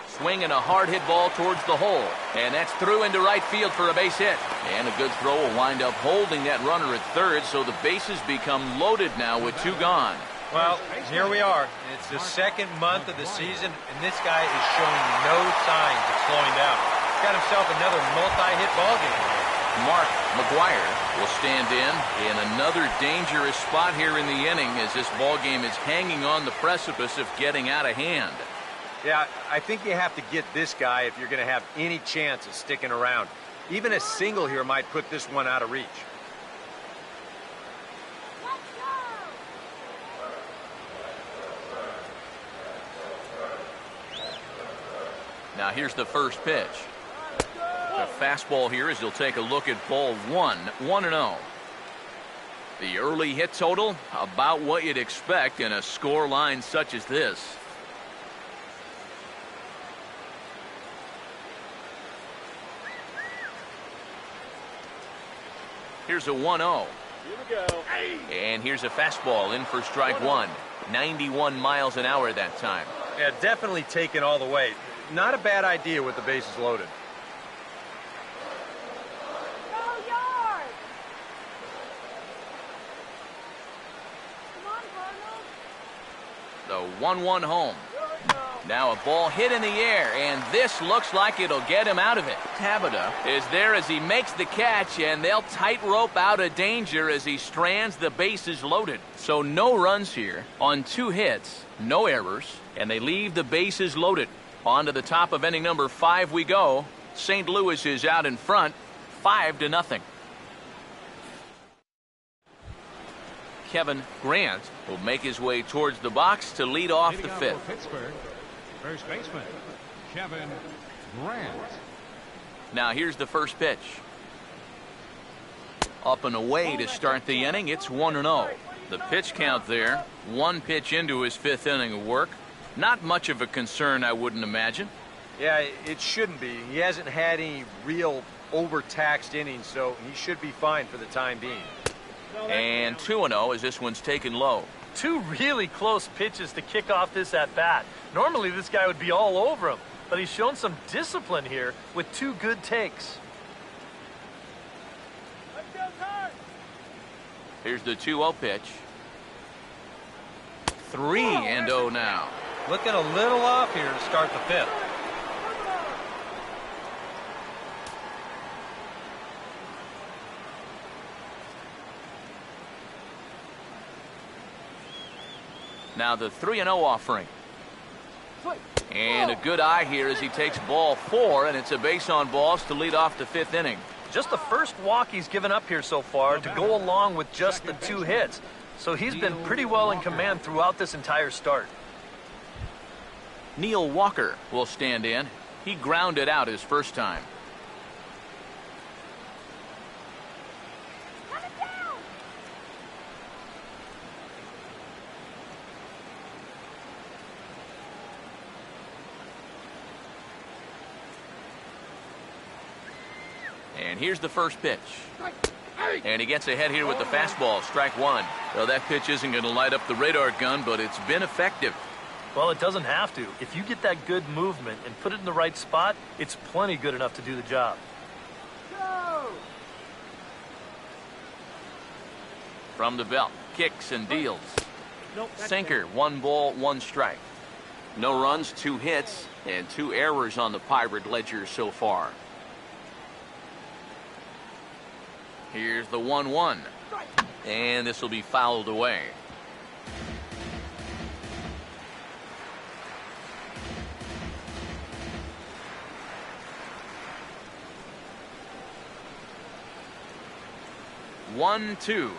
Swing and a hard hit ball towards the hole. And that's through into right field for a base hit. And a good throw will wind up holding that runner at third, so the bases become loaded now with 2 gone. Well, here we are. It's the second month of the season, and this guy is showing no signs of slowing down. He's got himself another multi-hit ball game. Mark McGuire will stand in another dangerous spot here in the inning as this ball game is hanging on the precipice of getting out of hand. Yeah, I think you have to get this guy if you're going to have any chance of sticking around. Even a single here might put this one out of reach. Now here's the first pitch. The fastball here as you'll take a look at ball 1, 1-0. The early hit total, about what you'd expect in a score line such as this. Here's a 1-0. Here we go. And here's a fastball in for strike 1. 91 miles an hour that time. Yeah, definitely taken all the way. Not a bad idea with the bases loaded. Go yard! Come on, Cardinals. The 1-1 home. Now a ball hit in the air, and this looks like it'll get him out of it. Tabata is there as he makes the catch, and they'll tightrope out of danger as he strands the bases loaded. So no runs here on 2 hits, no errors, and they leave the bases loaded. On to the top of inning number 5 we go. St. Louis is out in front, 5-0. Kevin Grant will make his way towards the box to lead off the 5th. Pittsburgh, first baseman, Kevin Grant. Now here's the first pitch. Up and away to start the inning. It's 1-0. The pitch count there. 1 pitch into his 5th inning of work. Not much of a concern, I wouldn't imagine. Yeah, it shouldn't be. He hasn't had any real overtaxed innings, so he should be fine for the time being. And 2-0 as this one's taken low. 2 really close pitches to kick off this at-bat. Normally this guy would be all over him, but he's shown some discipline here with 2 good takes. Let's go, Card! Here's the 2-0 pitch. 3-0 now. Looking a little off here to start the 5th. Now the 3-0 offering. And a good eye here as he takes ball 4, and it's a base on balls to lead off the 5th inning. Just the first walk he's given up here so far to go along with just the 2 hits. So he's been pretty well in command throughout this entire start. Neil Walker will stand in. He grounded out his first time. And here's the first pitch. And he gets ahead here with the fastball, strike 1. Well, that pitch isn't going to light up the radar gun, but it's been effective. Well, it doesn't have to. If you get that good movement and put it in the right spot, it's plenty good enough to do the job. Go! From the belt, kicks and deals. Sinker, 1 ball, 1 strike. No runs, 2 hits, and 2 errors on the Pirate ledger so far. Here's the 1-1. And this will be fouled away. One, 2.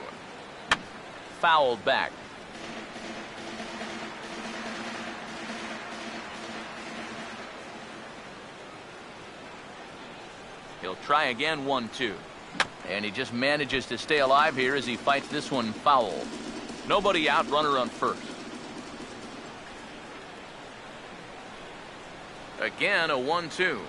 Fouled back. He'll try again, 1-2. And he just manages to stay alive here as he fights this one foul. Nobody out, runner on first. Again, a 1-2.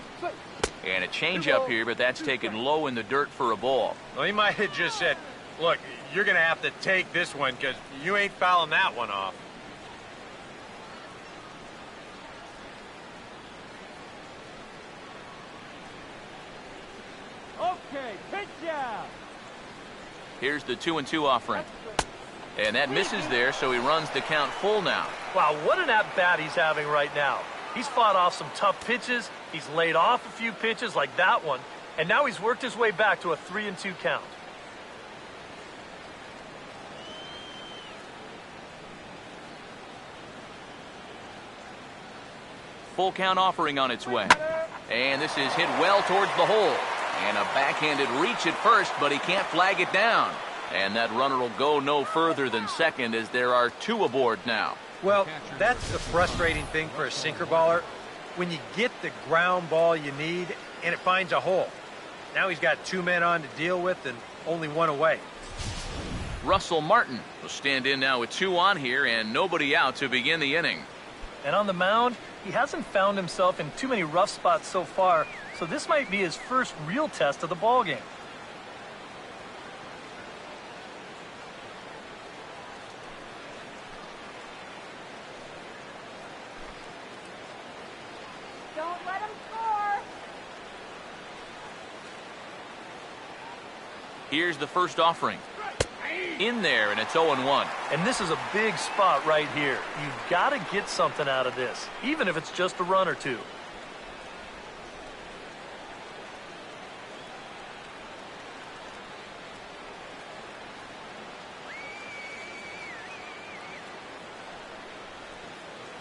And a changeup here, but that's taken low in the dirt for a ball. Well, he might have just said, look, you're going to have to take this one because you ain't fouling that one off. Okay, pitch out! Here's the 2-2 offering. And that misses there, so he runs the count full now. Wow, what an at-bat he's having right now. He's fought off some tough pitches. He's laid off a few pitches like that one. And now he's worked his way back to a 3-2 count. Full count offering on its way. And this is hit well towards the hole. And a backhanded reach at first, but he can't flag it down. And that runner will go no further than second as there are 2 aboard now. Well, that's the frustrating thing for a sinker baller. when you get the ground ball you need and it finds a hole. Now he's got 2 men on to deal with and only 1 away. Russell Martin will stand in now with 2 on here and nobody out to begin the inning. And on the mound, he hasn't found himself in too many rough spots so far, so this might be his first real test of the ballgame. Don't let him score. Here's the first offering. In there, and it's 0-1. And this is a big spot right here. You've got to get something out of this, even if it's just a run or 2.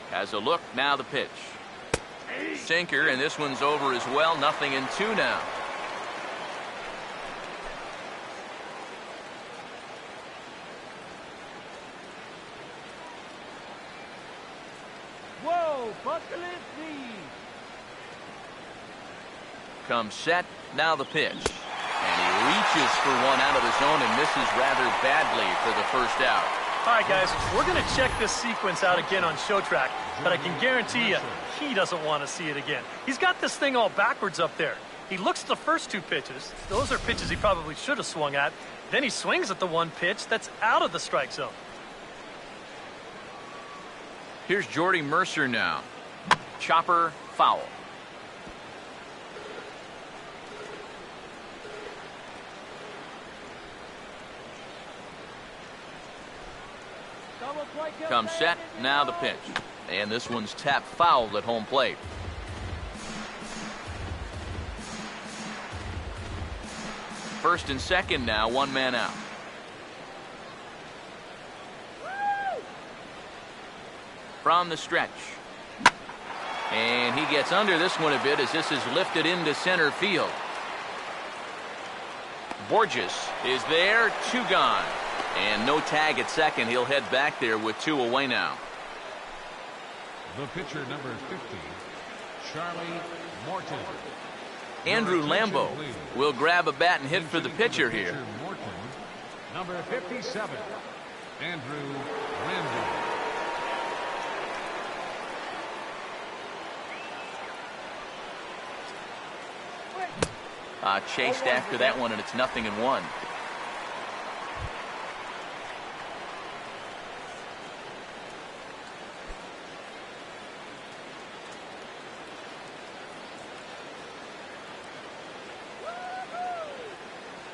Has a look, now the pitch. Sinker, and this one's over as well. 0-2 now. Whoa, buckle it, please. Comes set, now the pitch. And he reaches for one out of the zone and misses rather badly for the first out. All right, guys, we're going to check this sequence out again on Show Track, but I can guarantee you he doesn't want to see it again. He's got this thing all backwards up there. He looks at the first 2 pitches. Those are pitches he probably should have swung at. Then he swings at the 1 pitch that's out of the strike zone. Here's Jordy Mercer now. Chopper, foul. Double play kill. Comes set, now the pitch. And this one's tapped foul at home plate. First and second now, 1 man out. From the stretch. And he gets under this one a bit as this is lifted into center field. Borges is there, 2 gone. And no tag at second. He'll head back there with 2 away now. The pitcher, number 50, Charlie Morton. Andrew Lambeau will grab a bat and hit for the pitcher here. Morton, number 57, Andrew Lambeau. Chased after that one, and it's 0-1.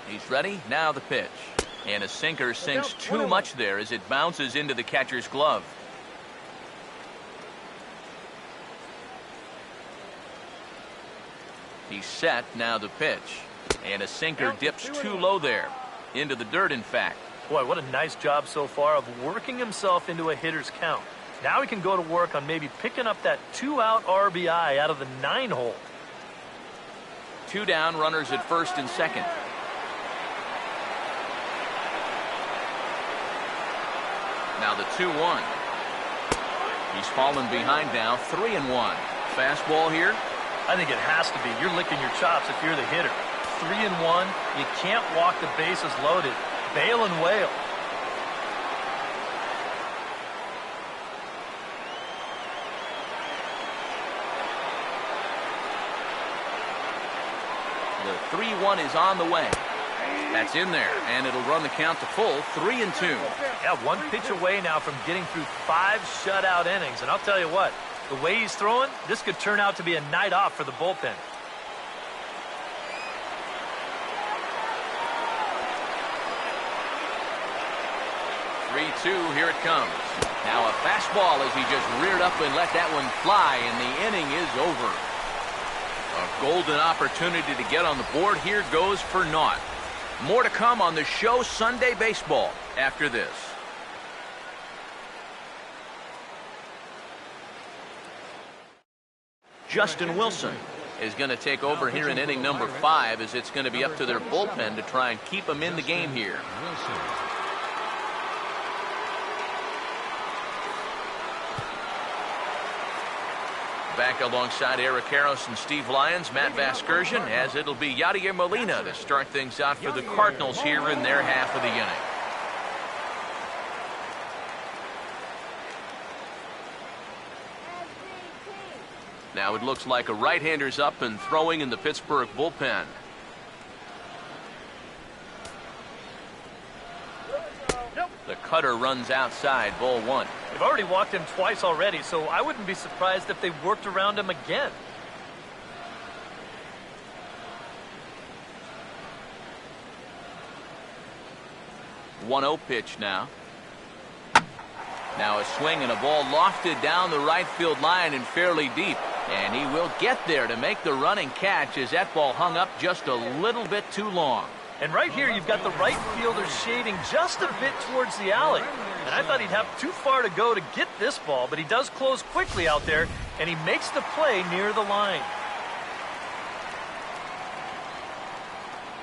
He's ready, now the pitch. And a sinker sinks too much there as it bounces into the catcher's glove. He's set, now the pitch. And a sinker dips too low there. Into the dirt, in fact. Boy, what a nice job so far of working himself into a hitter's count. Now he can go to work on maybe picking up that 2-out RBI out of the 9 hole. 2 down, runners at first and second. Now the 2-1. He's fallen behind now, 3-1. Fastball here. I think it has to be. You're licking your chops if you're the hitter. 3-1. You can't walk the bases loaded. Bail and wail. The 3-1 is on the way. That's in there, and it'll run the count to full, 3-2. Yeah, 1 pitch away now from getting through 5 shutout innings. And I'll tell you what, the way he's throwing, this could turn out to be a night off for the bullpen. Here it comes. Now a fastball as he just reared up and let that one fly, and the inning is over. A golden opportunity to get on the board here goes for naught. More to come on the show Sunday Baseball after this. Justin Wilson is going to take over here in inning number 5 as it's going to be up to their bullpen to try and keep them in the game here. back alongside Eric Harris and Steve Lyons, Matt Vasgersian, as it'll be Yadier Molina to start things out for the Cardinals here in their half of the inning. Now it looks like a right-hander's up and throwing in the Pittsburgh bullpen. The cutter runs outside, ball one. They've already walked him twice already, so I wouldn't be surprised if they worked around him again. One 0 pitch now. Now a swing and a ball lofted down the right field line and fairly deep. And he will get there to make the running catch as that ball hung up just a little bit too long. And right here, you've got the right fielder shading just a bit towards the alley. And I thought he'd have too far to go to get this ball, but he does close quickly out there, and he makes the play near the line.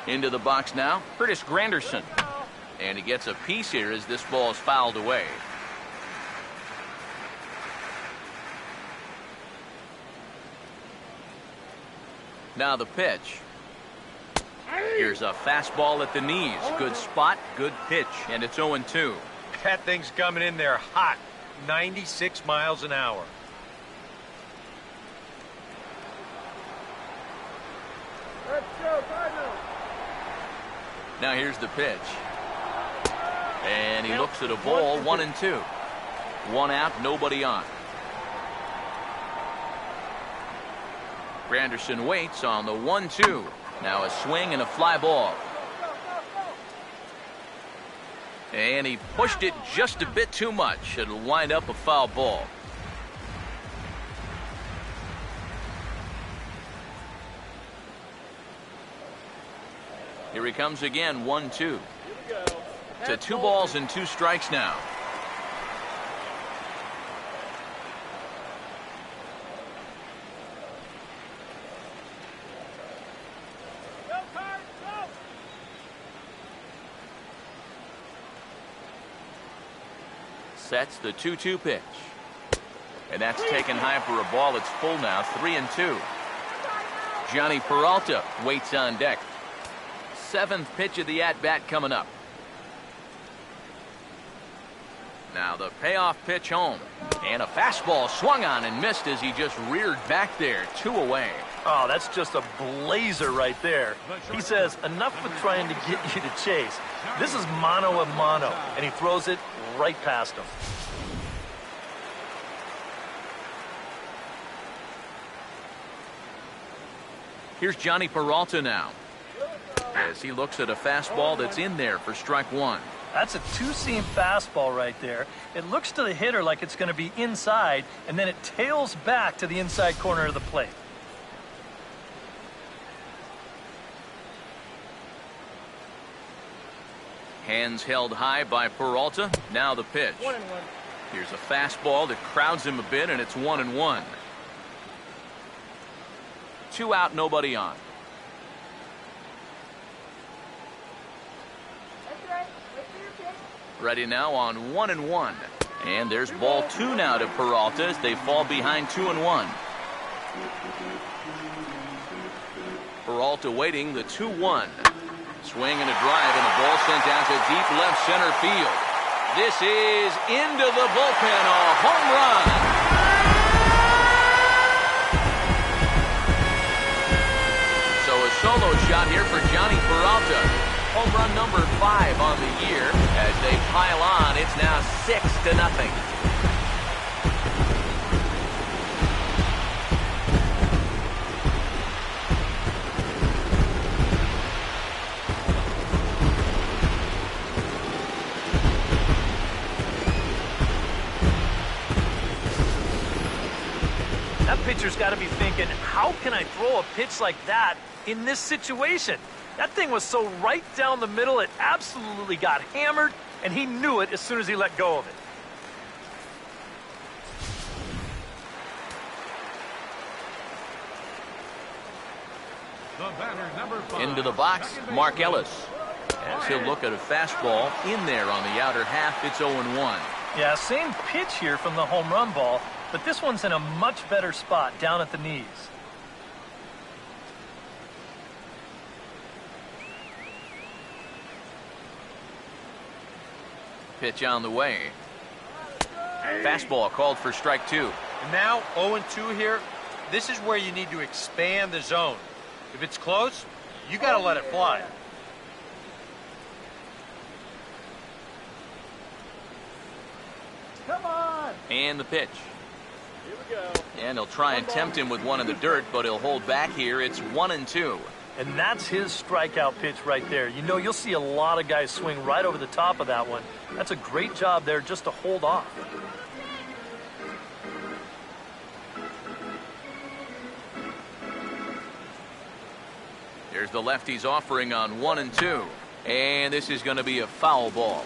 Into the box now, Curtis Granderson. And he gets a piece here as this ball is fouled away. Now the pitch. Here's a fastball at the knees. Good spot, good pitch, and it's 0-2. That thing's coming in there hot. 96 miles an hour. Let's go, Cardinals. Now here's the pitch. And he looks at a ball, 1-2. One out, nobody on. Granderson waits on the 1-2. Now a swing and a fly ball. And he pushed it just a bit too much. It'll wind up a foul ball. Here he comes again, 1-2. To 2 balls and 2 strikes now. Sets the 2-2 pitch. And that's taken high for a ball. It's full now, 3-2. Johnny Peralta waits on deck. 7th pitch of the at-bat coming up. Now the payoff pitch home. And a fastball swung on and missed as he just reared back there. 2 away. Oh, that's just a blazer right there. He says, enough with trying to get you to chase. This is mano a mano, and he throws it right past him. Here's Johnny Peralta now, as he looks at a fastball that's in there for strike 1. That's a 2-seam fastball right there. It looks to the hitter like it's going to be inside, and then it tails back to the inside corner of the plate. Hands held high by Peralta. Now the pitch. 1-1. Here's a fastball that crowds him a bit, and it's 1-1. 2 out, nobody on. That's right. Wait for your pitch. Ready now on 1-1. And there's ball 2 now to Peralta as they fall behind 2-1. Peralta waiting the 2-1. Swing and a drive, and a ball sent out to deep left center field. This is into the bullpen, a home run. So a solo shot here for Johnny Peralta. Home run number 5 on the year. As they pile on, it's now 6-0. Pitcher's got to be thinking, how can I throw a pitch like that in this situation? That thing was so right down the middle, it absolutely got hammered, and he knew it as soon as he let go of it. The batter, number 5. Into the box, Mark Ellis. As he'll look at a fastball in there on the outer half. It's 0-1. Yeah, same pitch here from the home run ball. but this one's in a much better spot down at the knees. Pitch on the way. Fastball called for strike 2. And now 0-2 here. This is where you need to expand the zone. If it's close, you got to let it fly. Come on. And the pitch. Here we go. And he'll try and tempt him with one in the dirt, but he'll hold back here. It's 1-2. And that's his strikeout pitch right there. You know, you'll see a lot of guys swing right over the top of that one. That's a great job there just to hold off. Here's the lefty's offering on 1-2. And this is going to be a foul ball.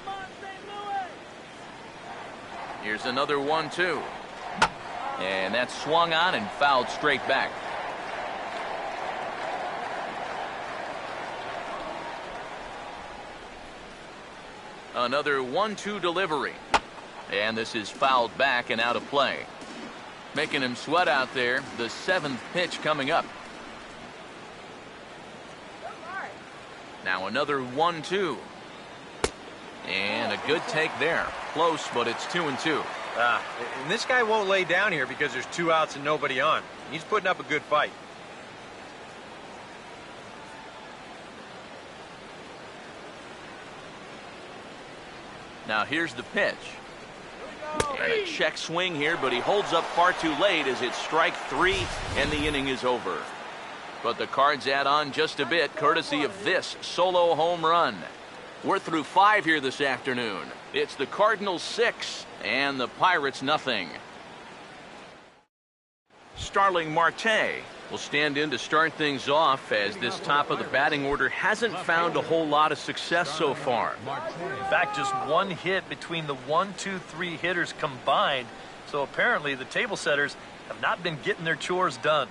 Come on, St. Louis. Here's another 1-2. And that's swung on and fouled straight back. Another 1-2 delivery. And this is fouled back and out of play. Making him sweat out there. The 7th pitch coming up. Now another 1-2. And a good take there. Close, but it's 2-2. And this guy won't lay down here because there's 2 outs and nobody on. He's putting up a good fight. Now here's the pitch. And a check swing here, but he holds up far too late as it's strike 3 and the inning is over. But the Cards add on just a bit courtesy of this solo home run. We're through 5 here this afternoon. It's the Cardinals 6 and the Pirates nothing. Starling Marte will stand in to start things off as this top of the batting order hasn't found a whole lot of success so far. In fact, just one hit between the 1, 2, 3 hitters combined. So apparently the table setters have not been getting their chores done.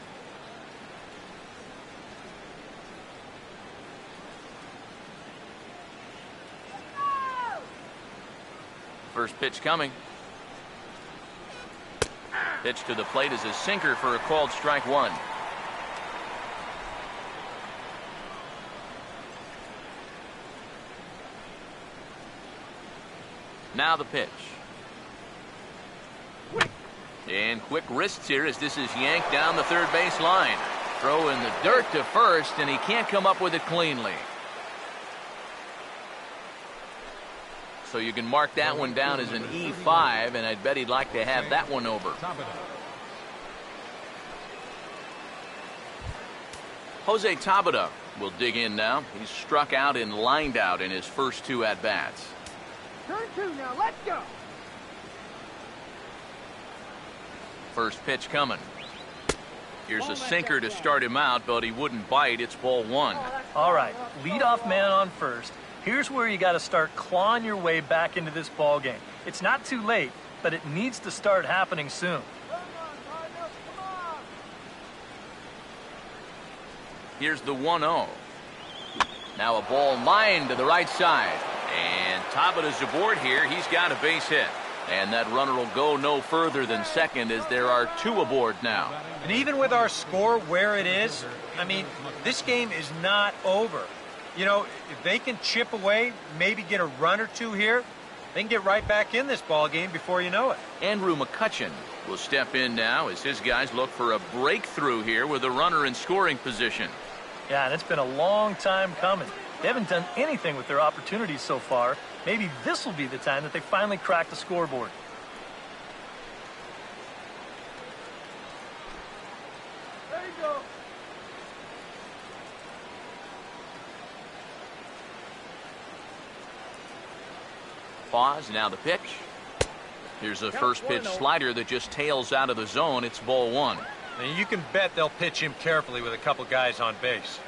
First pitch coming. Pitch to the plate is a sinker for a called strike 1. Now the pitch. And quick wrists here as this is yanked down the third base line. Throw in the dirt to first, and he can't come up with it cleanly. So you can mark that one down as an E5, and I'd bet he'd like to have that one over. Jose Tabata will dig in now. He's struck out and lined out in his first 2 at-bats. Turn 2 now. Let's go. First pitch coming. Here's a sinker to start him out, but he wouldn't bite. It's ball 1. All right, leadoff man on first. Here's where you got to start clawing your way back into this ball game. It's not too late, but it needs to start happening soon. Come on, Cardinals. Come on. Here's the 1-0. Now a ball lined to the right side. And Tabata's aboard here. He's got a base hit. And that runner will go no further than second as there are 2 aboard now. And even with our score where it is, I mean, this game is not over. You know, if they can chip away, maybe get a run or 2 here, they can get right back in this ball game before you know it. Andrew McCutchen will step in now as his guys look for a breakthrough here with a runner in scoring position. Yeah, and it's been a long time coming. They haven't done anything with their opportunities so far. Maybe this will be the time that they finally crack the scoreboard. There you go. Pause, now the pitch. Here's a first pitch slider that just tails out of the zone. It's ball 1. And you can bet they'll pitch him carefully with a couple guys on base.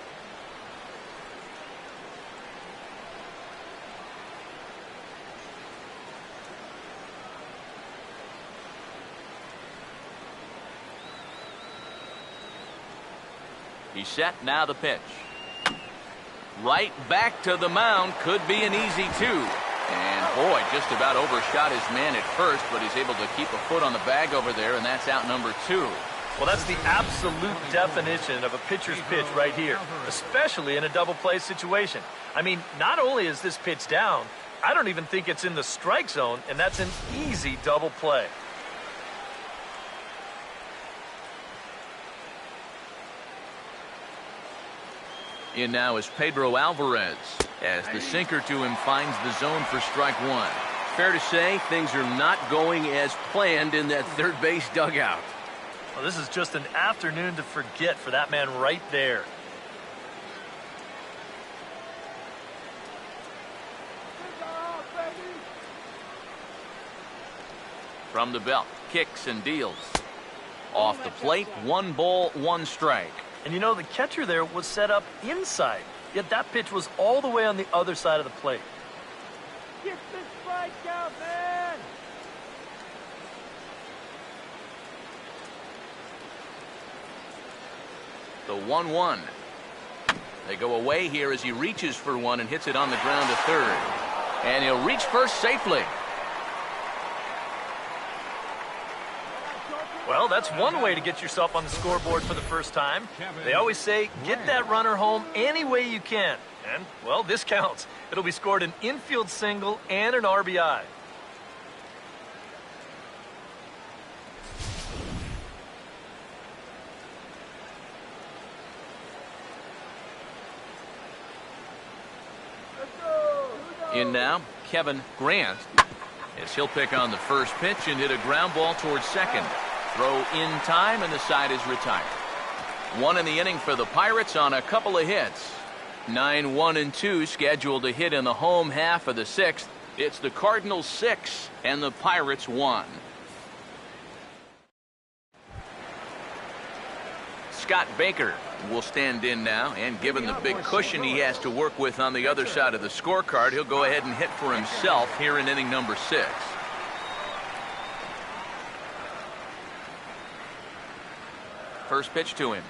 He's set, now the pitch. Right back to the mound, could be an easy 2. And boy, just about overshot his man at first, but he's able to keep a foot on the bag over there, and that's out number 2. Well, that's the absolute definition of a pitcher's pitch right here, especially in a double play situation. I mean, not only is this pitch down, I don't even think it's in the strike zone, and that's an easy double play. In now is Pedro Alvarez, as the sinker to him finds the zone for strike 1. Fair to say, things are not going as planned in that third base dugout. Well, this is just an afternoon to forget for that man right there. From the belt, kicks and deals. Off the plate, 1 ball, 1 strike. And you know, the catcher there was set up inside, yet that pitch was all the way on the other side of the plate. Get the strikeout, man! The 1-1. They go away here as he reaches for one and hits it on the ground to third. And he'll reach first safely. Well, that's one way to get yourself on the scoreboard for the first time. They always say, get that runner home any way you can. And, well, this counts. It'll be scored an infield single and an RBI. In now, Kevin Grant, as he'll pick on the first pitch and hit a ground ball towards second. Throw in time, and the side is retired. 1 in the inning for the Pirates on a couple of hits. 9-1-2 scheduled to hit in the home half of the 6th. It's the Cardinals 6 and the Pirates 1. Scott Baker will stand in now, and given the big cushion he has to work with on the other side of the scorecard, he'll go ahead and hit for himself here in inning number 6. First pitch to him.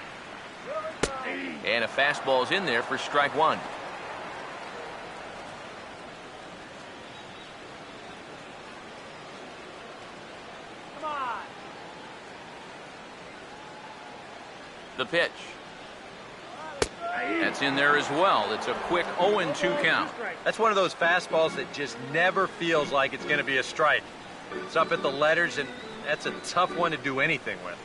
And a fastball's in there for strike 1. Come on! The pitch. That's in there as well. It's a quick 0-2 count. That's one of those fastballs that just never feels like it's going to be a strike. It's up at the letters, and that's a tough one to do anything with.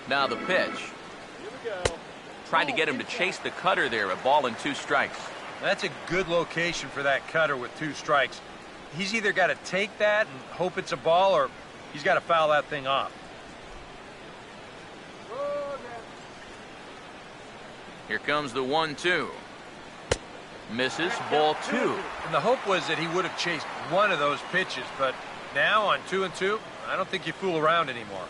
Now the pitch. Tried to get him to chase the cutter there. A ball and 2 strikes. That's a good location for that cutter with 2 strikes. He's either got to take that and hope it's a ball, or he's got to foul that thing off. Here comes the 1-2. Misses, ball 2. And the hope was that he would have chased one of those pitches, but now on 2-2, I don't think you fool around anymore.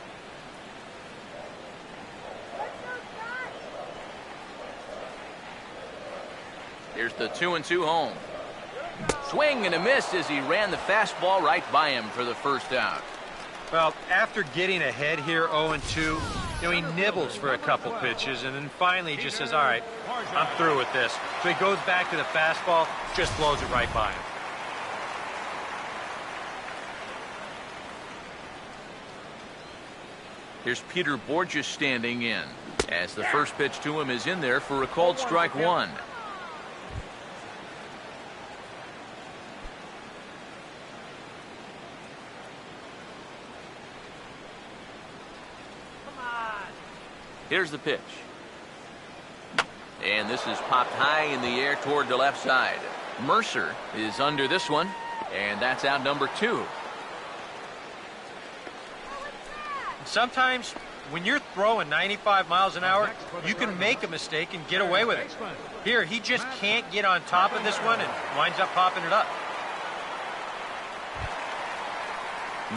Here's the 2-2 home. Swing and a miss as he ran the fastball right by him for the first out. Well, after getting ahead here 0-2, he nibbles for a couple pitches, and then finally he just says, all right, I'm through with this. So he goes back to the fastball, just blows it right by him. Here's Peter Borges standing in, as the first pitch to him is in there for a called strike 1. Here's the pitch. And this is popped high in the air toward the left side. Mercer is under this one, and that's out number 2. Sometimes when you're throwing 95 miles an hour, you can make a mistake and get away with it. Here, he just can't get on top of this one and winds up popping it up.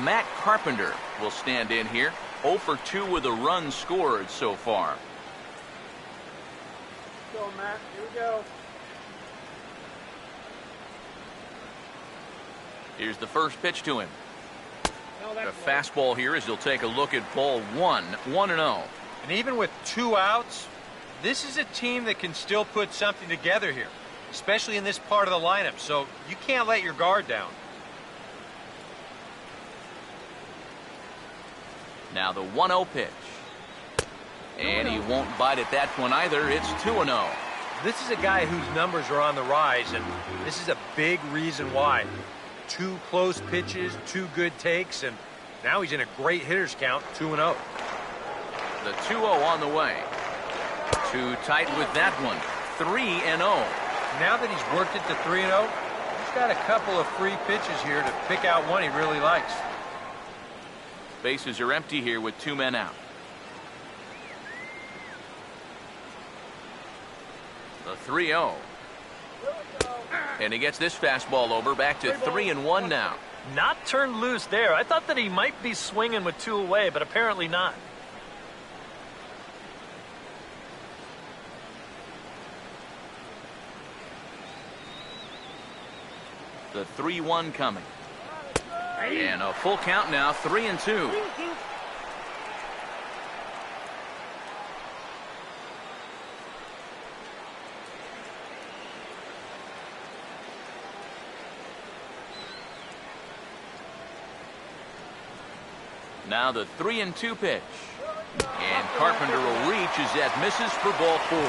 Matt Carpenter will stand in here. 0 for 2 with a run scored so far. Go, Matt. Here we go. Here's the first pitch to him. A fastball here as he'll take a look at ball 1. 1-0. And even with 2 outs, This is a team that can still put something together here, especially in this part of the lineup, so you can't let your guard down. Now the 1-0 pitch. And he won't bite at that one either. It's 2-0. This is a guy whose numbers are on the rise, and this is a big reason why. 2 close pitches, 2 good takes, and now he's in a great hitter's count, 2-0. The 2-0 on the way. Too tight with that one. 3-0. Now that he's worked it to 3-0, he's got a couple of free pitches here to pick out one he really likes. Bases are empty here with 2 men out. The 3-0. And he gets this fastball over, back to 3-1 now. Not turned loose there. I thought that he might be swinging with 2 away, but apparently not. The 3-1 coming. And a full count now, 3-2. Now the 3-2 pitch. And Carpenter will reach as that misses for ball 4.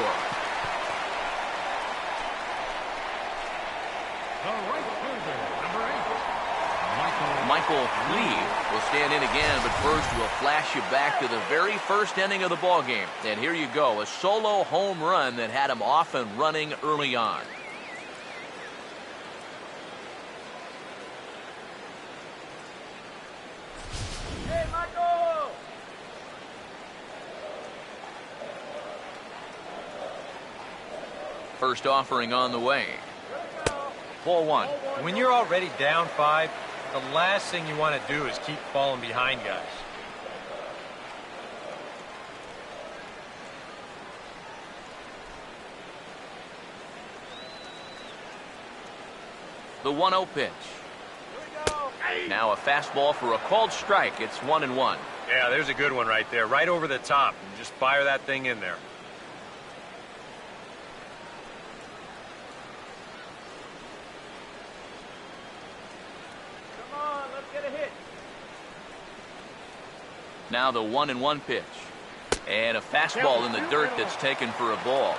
The right fielder, number 8, Michael Lee will stand in again, but first we'll flash you back to the very first inning of the ball game. And here you go, a solo home run that had him off and running early on. Hey, Michael! First offering on the way. Ball 1. When you're already down 5, the last thing you want to do is keep falling behind guys. The 1-0 pitch. Now a fastball for a called strike. It's 1-1. Yeah, there's a good one right there, right over the top. And just fire that thing in there. Come on, let's get a hit. Now the 1-1 pitch. And a fastball in the dirt that's taken for a ball.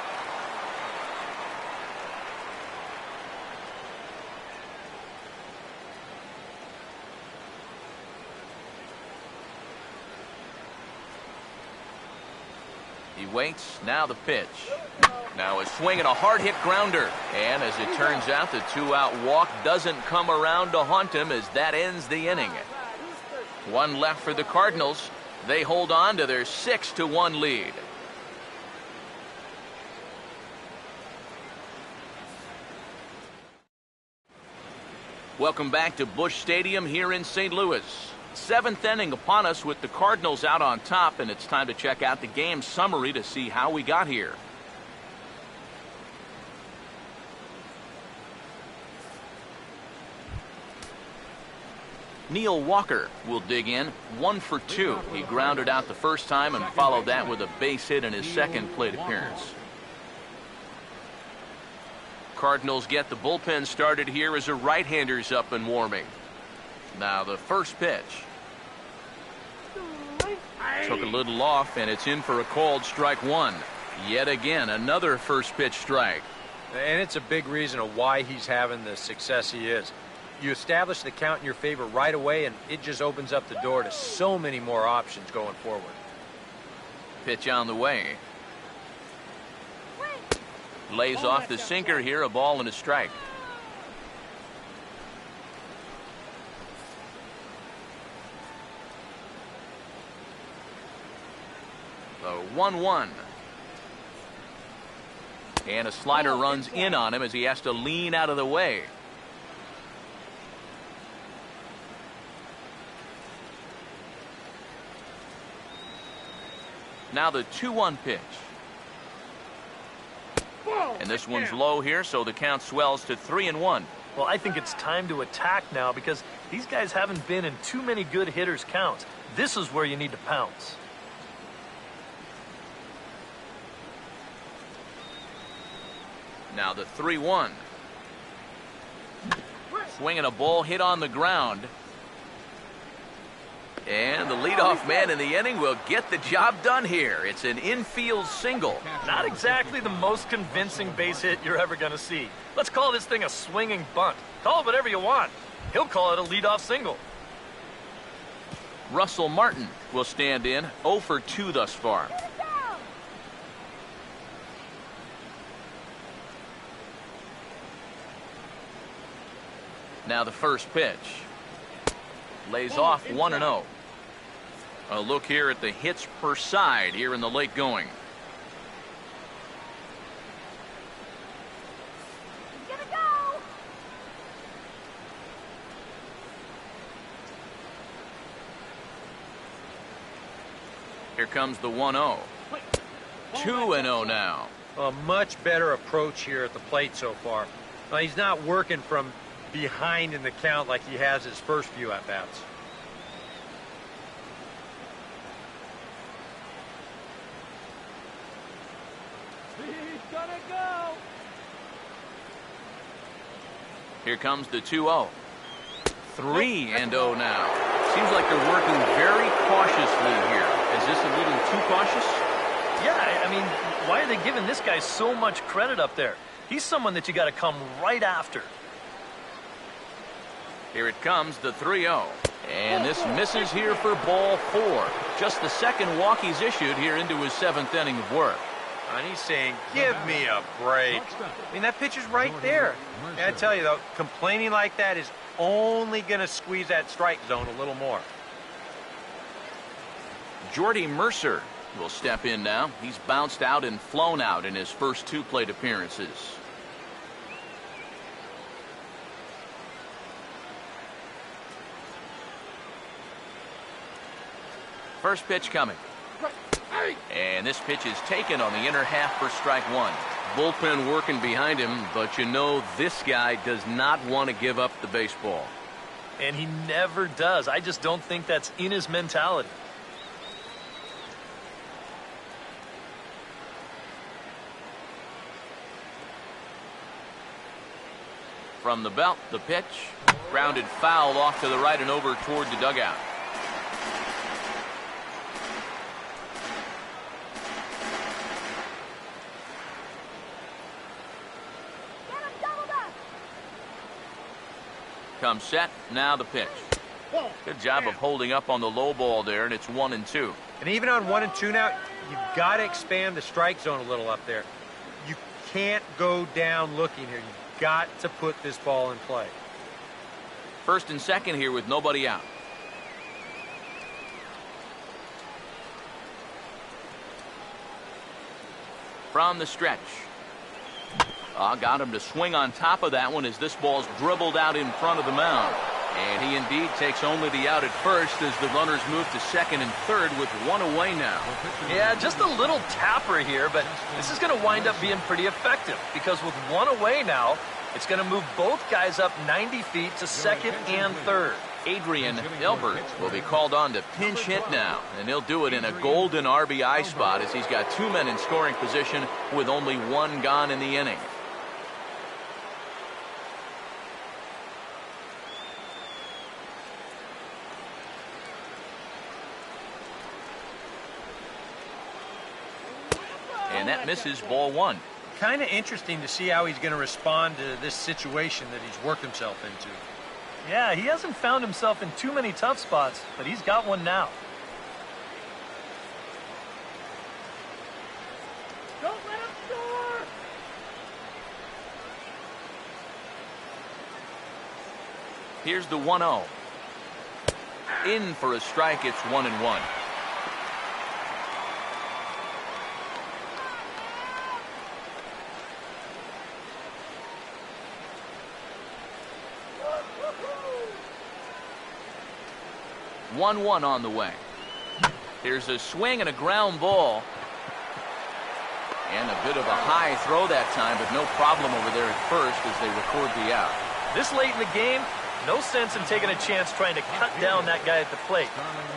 He waits. Now the pitch. Now a swing and a hard-hit grounder. And as it turns out, the 2-out walk doesn't come around to haunt him as that ends the inning. 1 left for the Cardinals. They hold on to their 6-1 lead. Welcome back to Busch Stadium here in St. Louis. 7th inning upon us with the Cardinals out on top, and it's time to check out the game summary to see how we got here. Neil Walker will dig in, 1 for 2. He grounded out the first time and followed that with a base hit in his second plate appearance. Cardinals get the bullpen started here as a right-hander's up and warming. Now the first pitch. Took a little off, and it's in for a called strike 1. Yet again, another first pitch strike. And it's a big reason of why he's having the success he is. You establish the count in your favor right away, and it just opens up the door to so many more options going forward. Pitch on the way. Lays off the sinker here, a ball and a strike. The 1-1. And a slider runs in on him as he has to lean out of the way. Now the 2-1 pitch. And this one's low here, so the count swells to 3-1. Well, I think it's time to attack now because these guys haven't been in too many good hitters' counts. This is where you need to pounce. Now the 3-1. Swinging a ball hit on the ground. And the leadoff man in the inning will get the job done here. It's an infield single. Not exactly the most convincing base hit you're ever going to see. Let's call this thing a swinging bunt. Call it whatever you want. He'll call it a leadoff single. Russell Martin will stand in, 0 for 2 thus far. Now the first pitch. Lays off 1-0. A look here at the hits per side here in the late going. He's gonna go. Here comes the 1-0. 2-0 now. A much better approach here at the plate so far. He's not working from behind in the count like he has his first few at-bats. He's gonna go. Here comes the 2-0. 3-0 now. Seems like they're working very cautiously here. Is this a little too cautious? Yeah, I mean, why are they giving this guy so much credit up there? He's someone that you got to come right after. Here it comes, the 3-0. And this misses here for ball 4. Just the second walk he's issued here into his 7th inning of work. And he's saying, give me a break. I mean, that pitch is right there. And I tell you, though, complaining like that is only going to squeeze that strike zone a little more. Jordy Mercer will step in now. He's bounced out and flown out in his first 2 plate appearances. First pitch coming. And this pitch is taken on the inner half for strike 1. Bullpen working behind him, but you know this guy does not want to give up the baseball. And he never does. I just don't think that's in his mentality. From the belt, the pitch. Grounded foul off to the right and over toward the dugout. Comes set, now the pitch. Good job of holding up on the low ball there, and it's 1-2. And even on 1 and 2 now, you've got to expand the strike zone a little up there. You can't go down looking here. You've got to put this ball in play. First and second here with nobody out. From the stretch. Got him to swing on top of that one as this ball's dribbled out in front of the mound. And he indeed takes only the out at first as the runners move to second and third with 1 away now. Yeah, just a little tapper here, but this is going to wind up being pretty effective because with 1 away now, it's going to move both guys up 90 feet to second and third. Adrian Elbert will be called on to pinch hit now, and he'll do it in a golden RBI spot as he's got 2 men in scoring position with only 1 gone in the inning. And that misses ball 1. Kind of interesting to see how he's going to respond to this situation that he's worked himself into. Yeah, he hasn't found himself in too many tough spots, but he's got one now. Don't let him score. Here's the 1-0. In for a strike, it's 1-1. One on the way. Here's a swing and a ground ball. And a bit of a high throw that time, but no problem over there at first as they record the out. This late in the game, no sense in taking a chance trying to cut down that guy at the plate.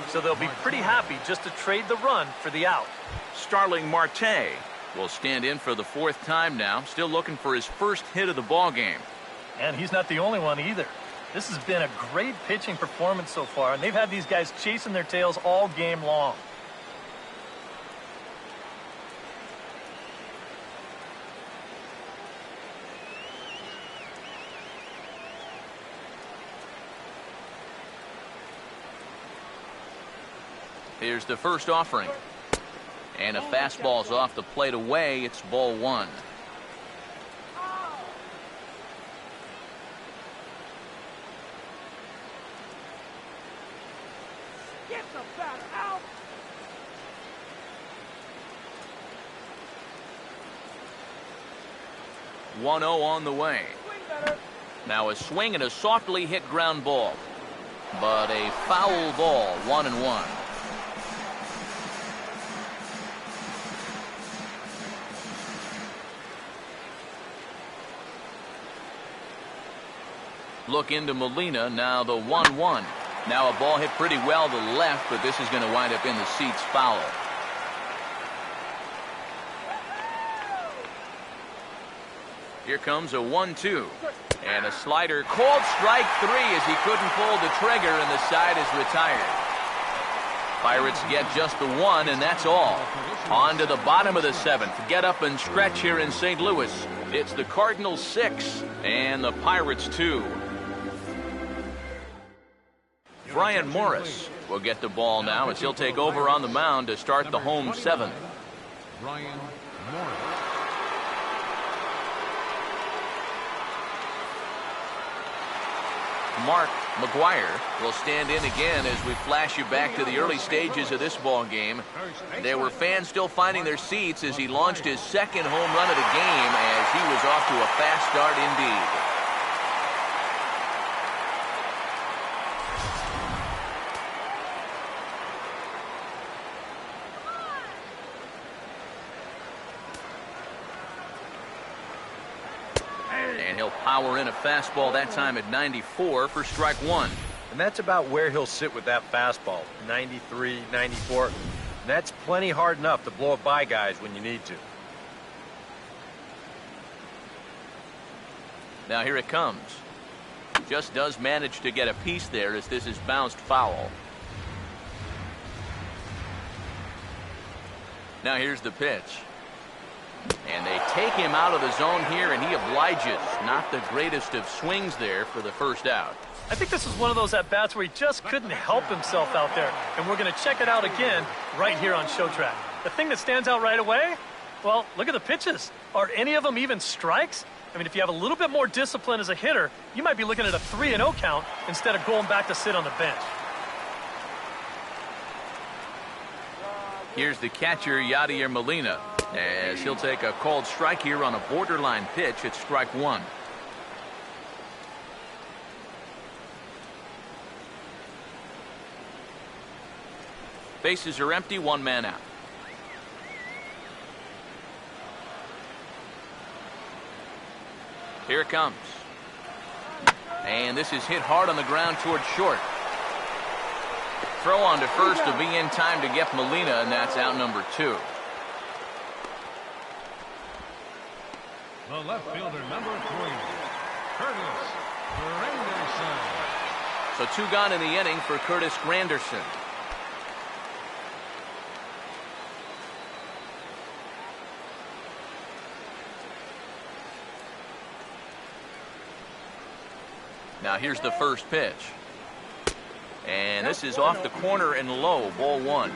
So they'll be pretty happy just to trade the run for the out. Starling Marte will stand in for the 4th time now, still looking for his first hit of the ball game. And he's not the only one either. This has been a great pitching performance so far, and they've had these guys chasing their tails all game long. Here's the first offering. And a fastball's off the plate away. It's ball 1. Get the bat out. One 0 on the way. Now a swing and a softly hit ground ball. But a foul ball, 1-1. Look into Molina, now the 1-1. Now a ball hit pretty well to the left, but this is going to wind up in the seats foul. Here comes a 1-2. And a slider called strike 3 as he couldn't pull the trigger and the side is retired. Pirates get just the 1 and that's all. On to the bottom of the 7th. Get up and stretch here in St. Louis. It's the Cardinals 6 and the Pirates 2. Brian Morris will get the ball now as he'll take over on the mound to start the home 7th. Brian Morris. Mark McGuire will stand in again as we flash you back to the early stages of this ball game. There were fans still finding their seats as he launched his 2nd home run of the game as he was off to a fast start indeed. And he'll power in a fastball that time at 94 for strike 1. And that's about where he'll sit with that fastball, 93, 94. And that's plenty hard enough to blow it by guys when you need to. Now here it comes. Just does manage to get a piece there as this is bounced foul. Now here's the pitch. And they take him out of the zone here, and he obliges. Not the greatest of swings there for the first out. I think this is one of those at-bats where he just couldn't help himself out there. And we're going to check it out again right here on Showtrack. The thing that stands out right away, well, look at the pitches. Are any of them even strikes? I mean, if you have a little bit more discipline as a hitter, you might be looking at a 3-0 count instead of going back to sit on the bench. Here's the catcher, Yadier Molina, as he'll take a called strike here on a borderline pitch at strike 1. Bases are empty, 1 man out. Here it comes. And this is hit hard on the ground towards short. Throw on to first to be in time to get Molina, and that's out number 2. The left fielder, number 3, Curtis Granderson. So 2 gone in the inning for Curtis Granderson. Now here's the first pitch. And this is off the corner and low, ball 1.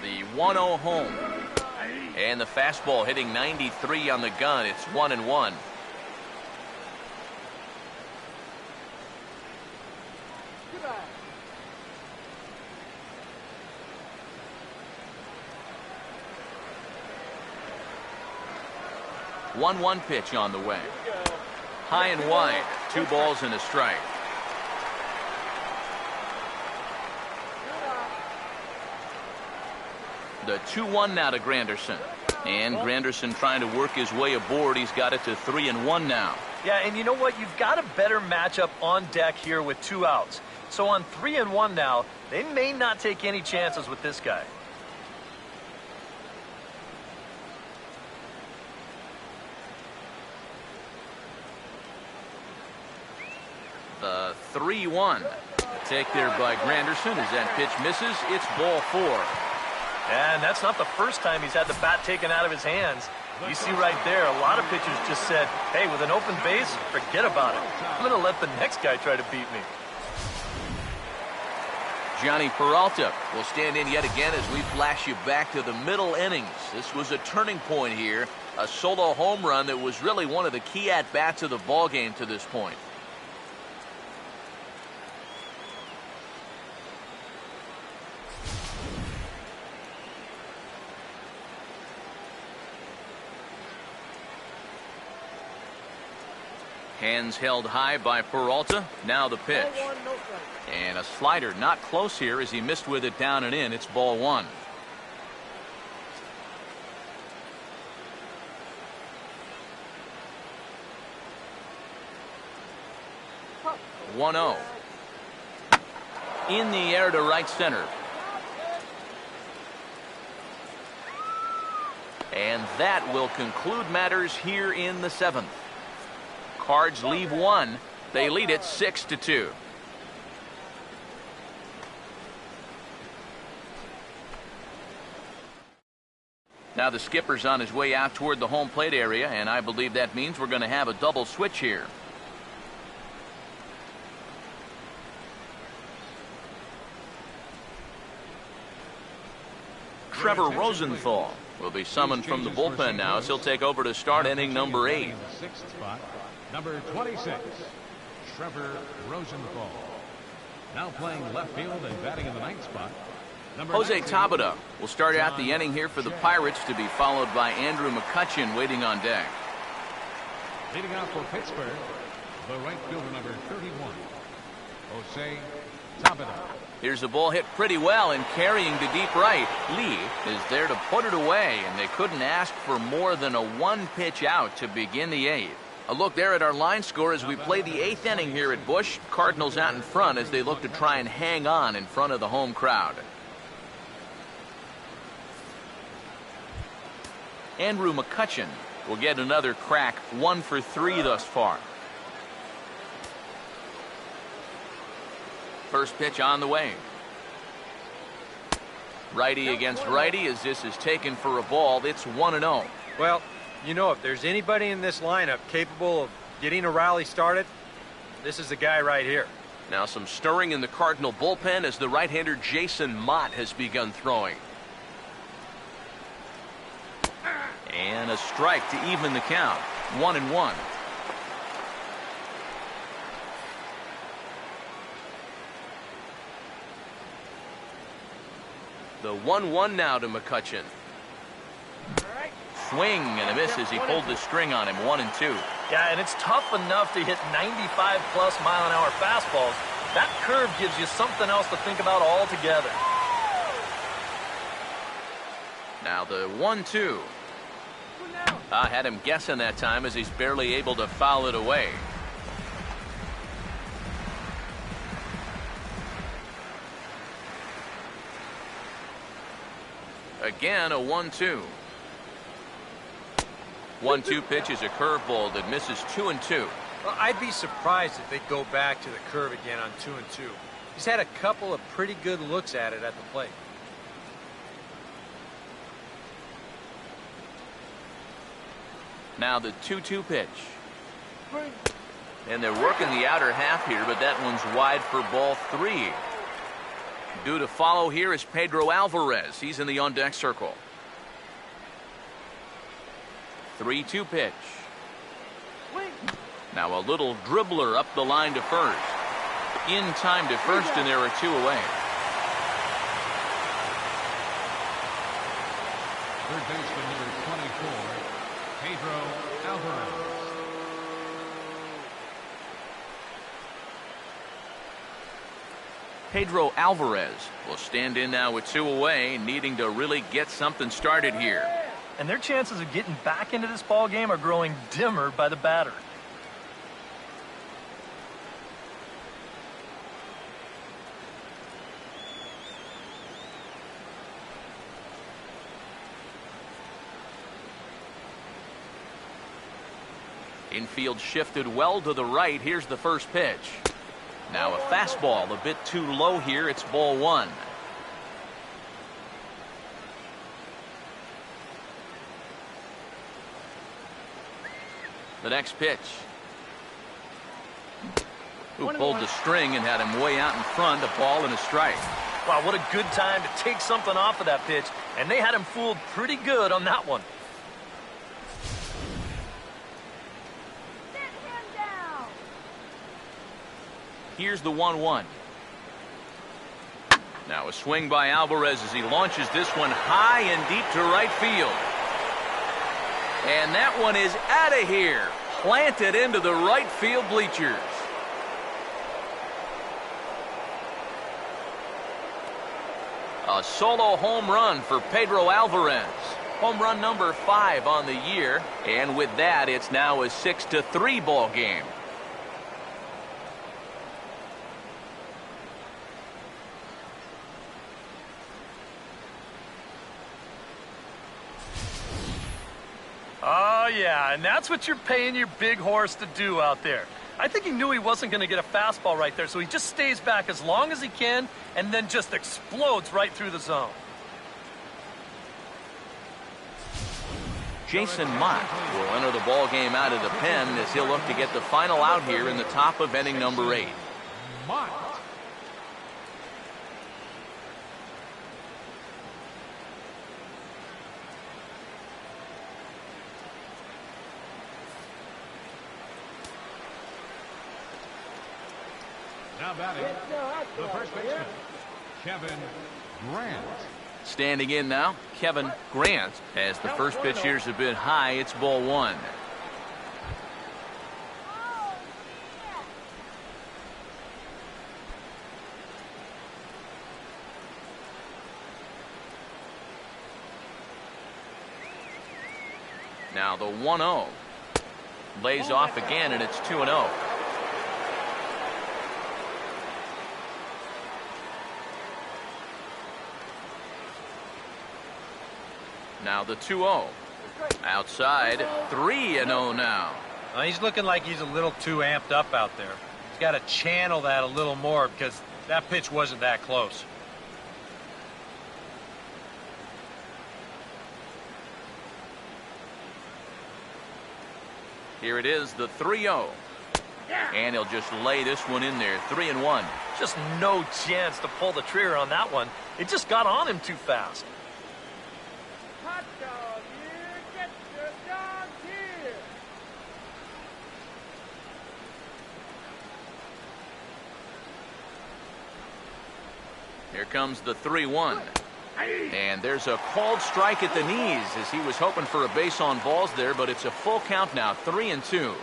The 1-0 home. And the fastball hitting 93 on the gun. It's 1-1. One pitch on the way. High and wide. 2 balls and a strike. The 2-1 now to Granderson. And Granderson trying to work his way aboard. He's got it to 3-1 now. Yeah, and you know what? You've got a better matchup on deck here with 2 outs. So on 3-1 now, they may not take any chances with this guy. The 3-1. Take there by Granderson. As that pitch misses, it's ball 4. And that's not the first time he's had the bat taken out of his hands. You see right there, a lot of pitchers just said, hey, with an open base, forget about it. I'm going to let the next guy try to beat me. Johnny Peralta will stand in yet again as we flash you back to the middle innings. This was a turning point here. A solo home run that was really one of the key at-bats of the ballgame to this point. Hands held high by Peralta. Now the pitch. And a slider not close here as he missed with it down and in. It's ball 1. (1-0). In the air to right center. And that will conclude matters here in the 7th. Cards leave 1. They lead it 6-2. Now the skipper's on his way out toward the home plate area, and I believe that means we're going to have a double switch here. Trevor Rosenthal will be summoned from the bullpen now as he'll take over to start inning number 8. Sixth spot, number 26, Trevor Rosenthal. Now playing left field and batting in the 9th spot, number Jose 19, Tabata will start out the inning here for the Pirates, to be followed by Andrew McCutchen waiting on deck. Leading off for Pittsburgh, the right fielder number 31, Jose Tabata. Here's a ball hit pretty well and carrying to deep right. Lee is there to put it away, and they couldn't ask for more than a 1-pitch out to begin the 8th. A look there at our line score as we play the 8th inning here at Busch. Cardinals out in front as they look to try and hang on in front of the home crowd. Andrew McCutchen will get another crack, 1 for 3 thus far. First pitch on the way. Righty against righty as this is taken for a ball. It's 1-0. Well, you know, if there's anybody in this lineup capable of getting a rally started, this is the guy right here. Now some stirring in the Cardinal bullpen as the right-hander Jason Mott has begun throwing. And a strike to even the count. 1-1. The 1-1 now to McCutchen. Swing and a miss as he pulled the string on him. 1-2. Yeah, and it's tough enough to hit 95+ mile-an-hour fastballs. That curve gives you something else to think about altogether. Now the 1-2. I had him guessing that time as he's barely able to foul it away. Again, a 1-2. 1-2 pitch is a curveball that misses 2-2. Well, I'd be surprised if they go back to the curve again on 2-2. He's had a couple of pretty good looks at it at the plate. Now the 2-2 pitch. And they're working the outer half here, but that one's wide for ball 3. Due to follow here is Pedro Alvarez. He's in the on-deck circle. 3-2 pitch. Now a little dribbler up the line to first. In time to first, and there are 2 away. third baseman number 24, Pedro Alvarez. Pedro Alvarez will stand in now with 2 away, needing to really get something started here. and their chances of getting back into this ball game are growing dimmer by the batter. Infield shifted well to the right. Here's the first pitch. Now a fastball a bit too low here. It's ball one. The next pitch. Who pulled the string and had him way out in front. A ball and a strike. Wow, what a good time to take something off of that pitch. And they had him fooled pretty good on that one. Here's the 1-1. Now a swing by Alvarez as he launches this one high and deep to right field. And that one is out of here. Planted into the right field bleachers. A solo home run for Pedro Alvarez. Home run number 5 on the year. And with that, it's now a 6-3 ball game. Oh, yeah, and that's what you're paying your big horse to do out there. I think he knew he wasn't going to get a fastball right there, so he just stays back as long as he can and then just explodes right through the zone. Jason Mott will enter the ball game out of the pen as he'll look to get the final out here in the top of inning number 8. Mott. Now batting, the first baseman, Kevin Grant. Standing in now, Kevin Grant, as the first pitch here's a bit high. It's ball 1. Now the 1-0 lays off again, and it's 2-0. Now the 2-0. Outside, 3-0 now. He's looking like he's a little too amped up out there. He's got to channel that a little more because that pitch wasn't that close. Here it is, the 3-0. And he'll just lay this one in there, 3-1. Just no chance to pull the trigger on that one. It just got on him too fast. Hot dog here, get your dog here. Here comes the 3-1. And there's a called strike at the knees as he was hoping for a base on balls there, but it's a full count now, 3-2.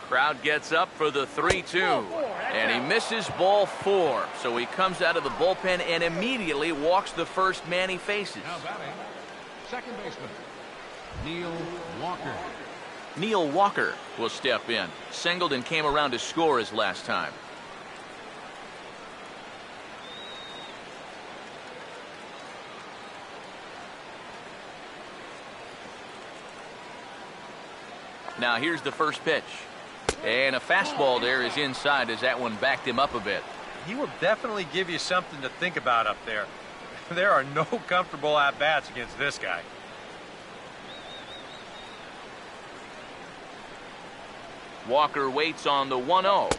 Crowd gets up for the 3-2, and he misses ball 4. So he comes out of the bullpen and immediately walks the first man he faces. Now batting, second baseman, Neil Walker. Neil Walker will step in. Singled and came around to score his last time. Now here's the first pitch. And a fastball there is inside as that one backed him up a bit. He will definitely give you something to think about up there. There are no comfortable at-bats against this guy. Walker waits on the 1-0.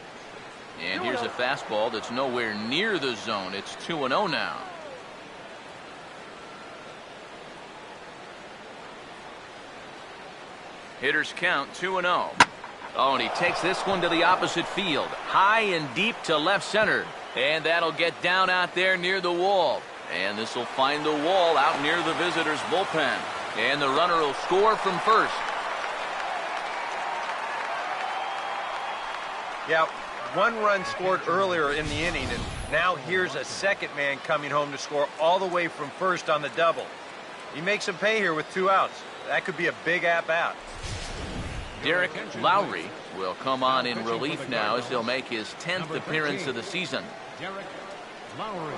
And here's a fastball that's nowhere near the zone. It's 2-0 now. Hitters count 2-0. Oh, and he takes this one to the opposite field. High and deep to left center. And that'll get down out there near the wall. And this will find the wall out near the visitors' bullpen. And the runner will score from first. Yeah, one run scored earlier in the inning, and now here's a second man coming home to score all the way from first on the double. He makes him pay here with 2 outs. That could be a big at-bat. Derek Lowry will come on in relief now as he'll make his 10th appearance of the season. Derek Lowry.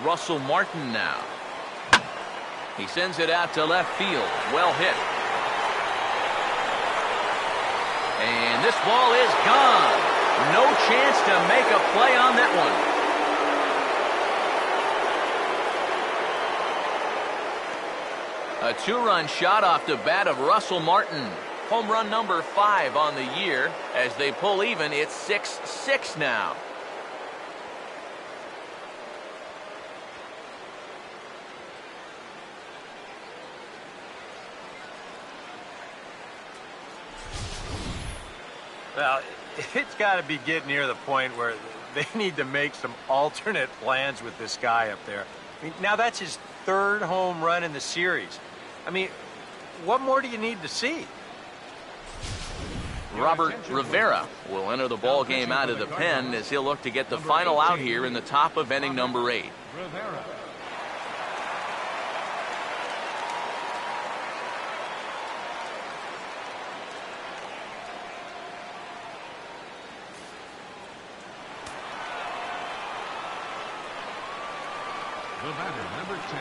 Russell Martin now. He sends it out to left field. Well hit. And this ball is gone. No chance to make a play on that one. A 2-run shot off the bat of Russell Martin. Home run number 5 on the year. As they pull even, it's 6-6 now. Well, it's got to be getting near the point where they need to make some alternate plans with this guy up there. I mean, now that's his 3rd home run in the series. I mean, what more do you need to see? Robert Rivera will enter the ball game out of the pen as he'll look to get the final out here in the top of inning number 8. Rivera. The batter, number 10,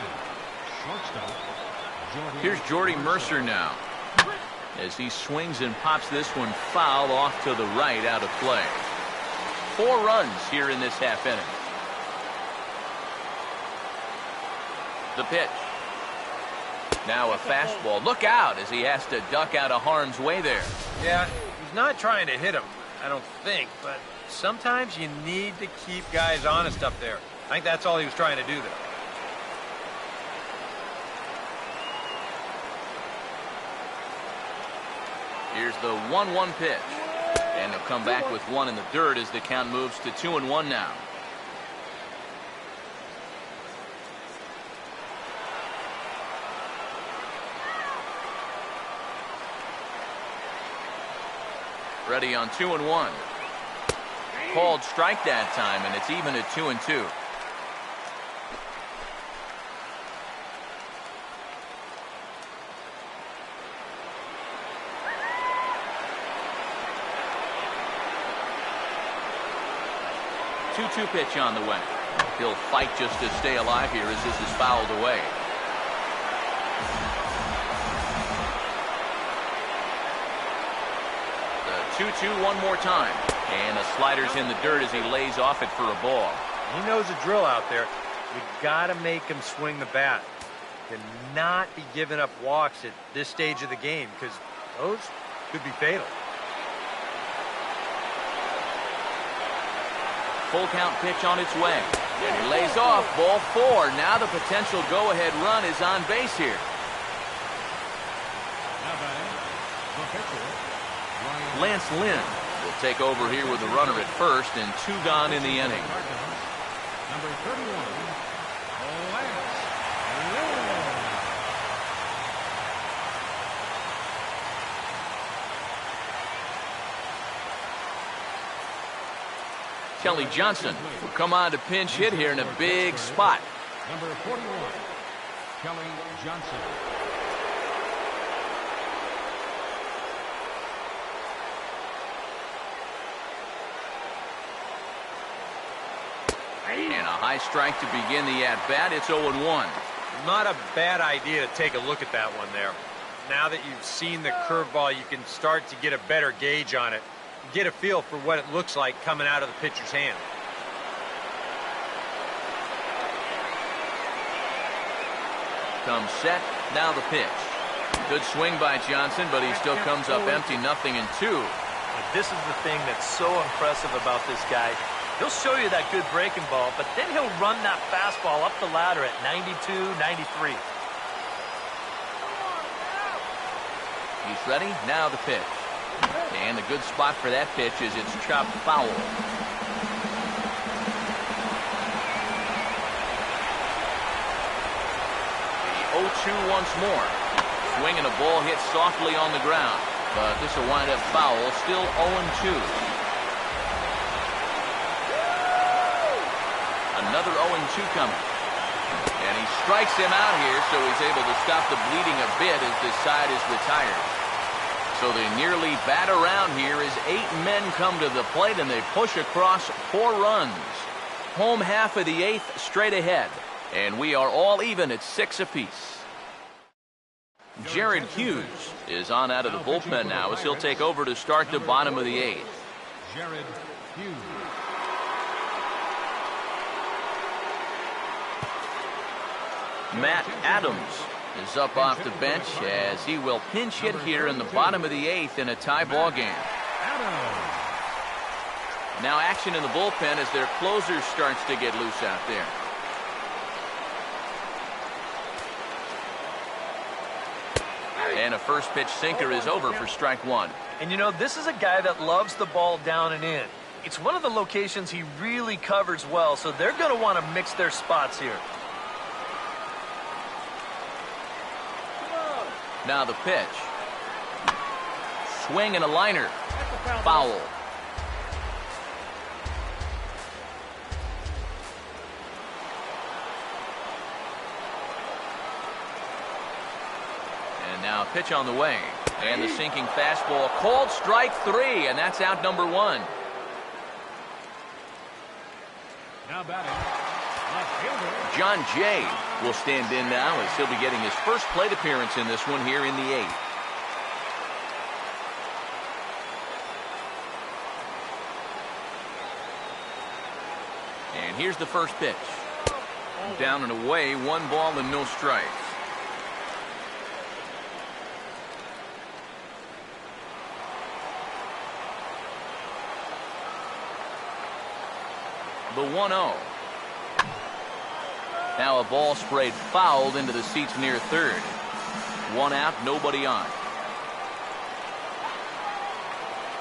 shortstop, Jordy. Here's Jordy Mercer now as he swings and pops this one foul off to the right, out of play. 4 runs here in this half inning. The pitch. Now a fastball. Look out as he has to duck out of harm's way there. Yeah, he's not trying to hit him, I don't think, but sometimes you need to keep guys honest up there. I think that's all he was trying to do there. Here's the 1-1 pitch. And they'll come back with 1 in the dirt as the count moves to 2-1 now. Ready on 2-1. Called strike that time, and it's even at 2-2. Two-two pitch on the way. He'll fight just to stay alive here as this is fouled away. The 2-2 one more time. And the slider's in the dirt as he lays off it for a ball. He knows the drill out there. You got to make him swing the bat. Cannot be giving up walks at this stage of the game because those could be fatal. Full count pitch on its way. And he lays off. Ball 4. Now the potential go-ahead run is on base here. Now batting, the pitcher, Lance Lynn will take over here with a runner at first and 2 gone in the inning. Cardinals, number 31, Lance Lynn. Kelly Johnson will come on to pinch hit here in a big spot. Number 41, Kelly Johnson. And a high strike to begin the at-bat. It's 0-1. Not a bad idea to take a look at that one there. Now that you've seen the curveball, you can start to get a better gauge on it. Get a feel for what it looks like coming out of the pitcher's hand. Comes set. Now the pitch. Good swing by Johnson, but he still comes up empty. 0-2. This is the thing that's so impressive about this guy. He'll show you that good breaking ball, but then he'll run that fastball up the ladder at 92, 93. He's ready. Now the pitch. And a good spot for that pitch is it's chopped foul. The 0-2 once more. Swing and a ball hit softly on the ground. But this will wind up foul. Still 0-2. Another 0-2 coming. And he strikes him out here, so he's able to stop the bleeding a bit as this side is retired. So they nearly bat around here as 8 men come to the plate and they push across 4 runs. Home half of the 8th straight ahead. And we are all even at 6 apiece. Jared Hughes is on out of the bullpen now as he'll take over to start the bottom of the 8th. Jared Hughes. Matt Adams is up off the bench as he will pinch hit here in the bottom of the 8th in a tie ball game. Now action in the bullpen as their closer starts to get loose out there. And a first pitch sinker is over for strike 1. And you know, this is a guy that loves the ball down and in. It's one of the locations he really covers well, so they're going to want to mix their spots here. Now the pitch. Swing and a liner. Foul. And now a pitch on the way. And the sinking fastball called strike 3, and that's out number 1. Now batting. Left fielder. John Jay will stand in now as he'll be getting his first plate appearance in this one here in the 8th. And here's the first pitch. Down and away, 1 ball and no strikes. The 1-0. Now a ball sprayed fouled into the seats near third. 1 out, nobody on.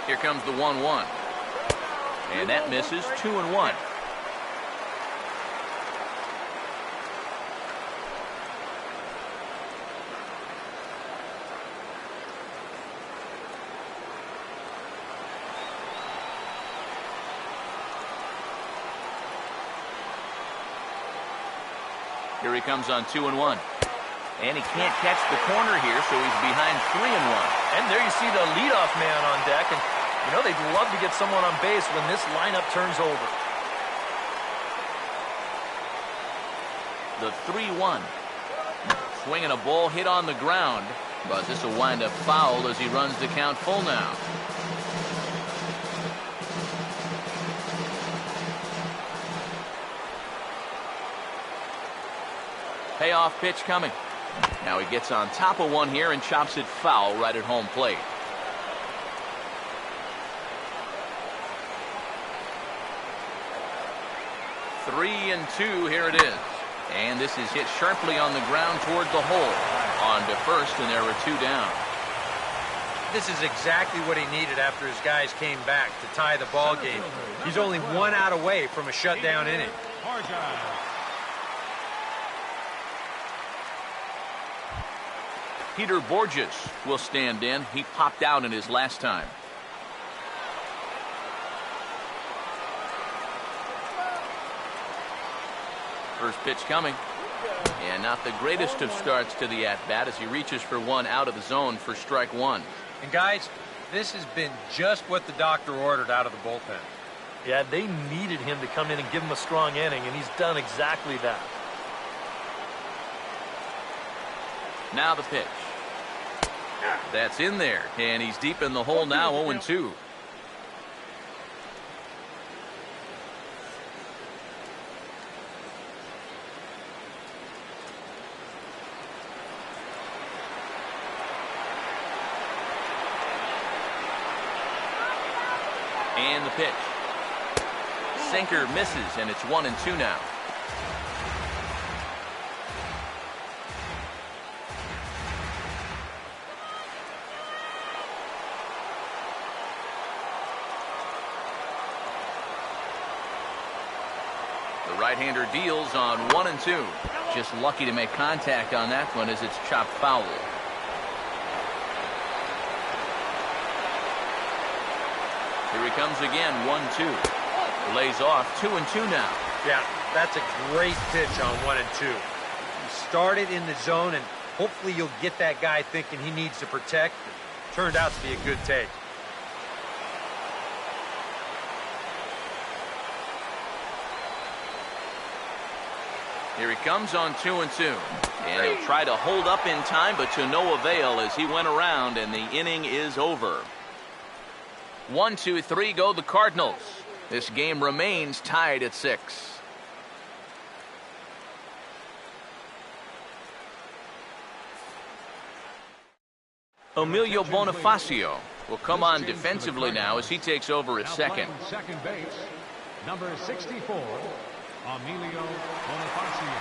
Here comes the 1-1. And that misses. 2-1. Here he comes on 2-1. And he can't catch the corner here, so he's behind 3-1. And there you see the leadoff man on deck. And, you know, they'd love to get someone on base when this lineup turns over. The 3-1. Swinging a ball hit on the ground. But this will wind up foul as he runs the count full now. Payoff pitch coming. Now he gets on top of one here and chops it foul right at home plate. Three and 2, here it is. And this is hit sharply on the ground toward the hole. On to first, and there were 2 down. This is exactly what he needed after his guys came back to tie the ball game. He's only 1 out away from a shutdown inning. Peter Borges will stand in. He popped out in his last time. First pitch coming. And not the greatest of starts to the at-bat as he reaches for 1 out of the zone for strike 1. And guys, this has been just what the doctor ordered out of the bullpen. Yeah, they needed him to come in and give him a strong inning, and he's done exactly that. Now the pitch. That's in there, and he's deep in the hole now, 0-2. And the pitch. Sinker misses, and it's 1-2 now. right-hander deals on 1 and 2. Just lucky to make contact on that one as it's chopped foul. Here he comes again, 1-2. Lays off, 2 and 2 now. Yeah, that's a great pitch on 1 and 2. You started in the zone, and hopefully you'll get that guy thinking he needs to protect. It turned out to be a good take. Here he comes on 2 and 2. And he'll try to hold up in time, but to no avail as he went around, and the inning is over. 1, 2, 3 go the Cardinals. This game remains tied at 6. Emilio Bonifacio will come on defensively now as he takes over at second. Second base, number 64, Emilio Bonifacio.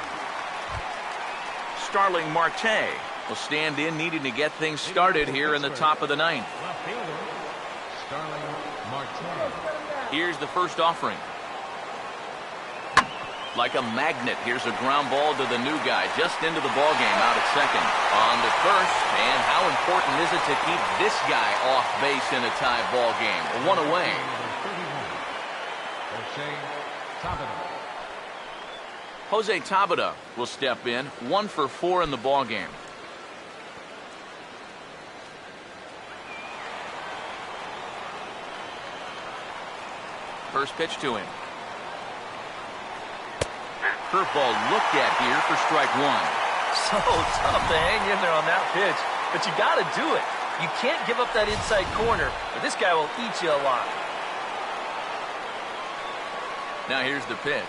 Starling Marte will stand in, needing to get things started here in the top of the ninth. Left fielder, Starling Marte. Here's the first offering. Like a magnet, here's a ground ball to the new guy, just into the ball game, out at second. On to first, and how important is it to keep this guy off base in a tie ball game? 1 away. Jose Tabata will step in, 1 for 4 in the ball game. First pitch to him. Curveball looked at here for strike 1. So tough to hang in there on that pitch, but you got to do it. You can't give up that inside corner, but this guy will eat you alive. Now here's the pitch.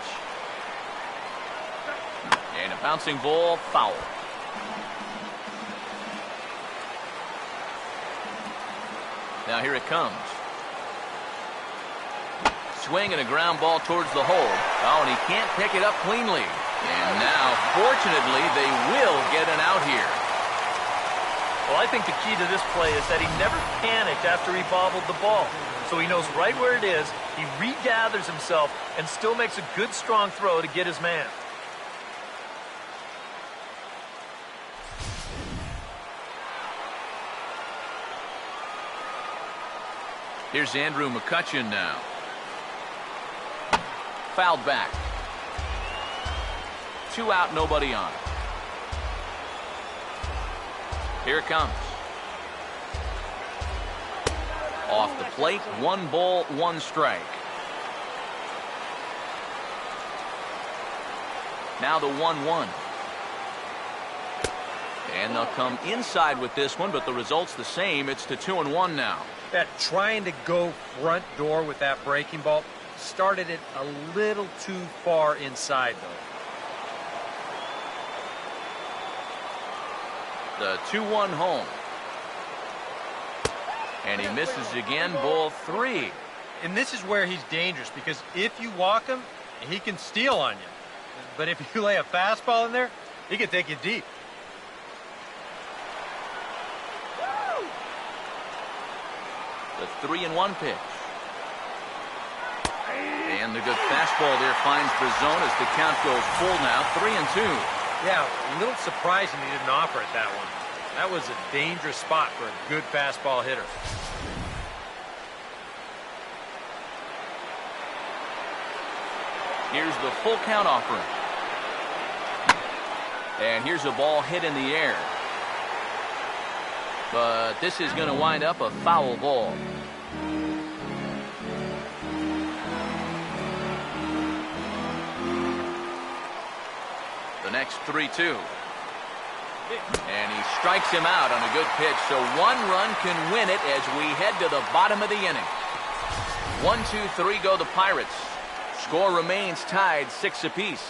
And a bouncing ball, foul. Now here it comes. Swing and a ground ball towards the hole. Oh, and he can't pick it up cleanly. And now, fortunately, they will get an out here. Well, I think the key to this play is that he never panicked after he bobbled the ball. So he knows right where it is, he regathers himself, and still makes a good, strong throw to get his man. Here's Andrew McCutchen now. Fouled back. 2 out, nobody on. Here it comes. Off the plate, 1 ball, 1 strike. Now the 1-1. And they'll come inside with this one, but the result's the same. It's to 2-1 now. That trying to go front door with that breaking ball started it a little too far inside, though. The 2-1 home. And he misses again, ball 3. And this is where he's dangerous, because if you walk him, he can steal on you. But if you lay a fastball in there, he can take you deep. The 3-1 pitch. And the good fastball there finds the zone as the count goes full now, 3-2. Yeah, a little surprising he didn't offer it that one. That was a dangerous spot for a good fastball hitter. Here's the full count offering. And here's a ball hit in the air. But this is going to wind up a foul ball. The next 3-2. And he strikes him out on a good pitch, so 1 run can win it as we head to the bottom of the inning. 1, 2, 3 go the Pirates. Score remains tied 6 apiece.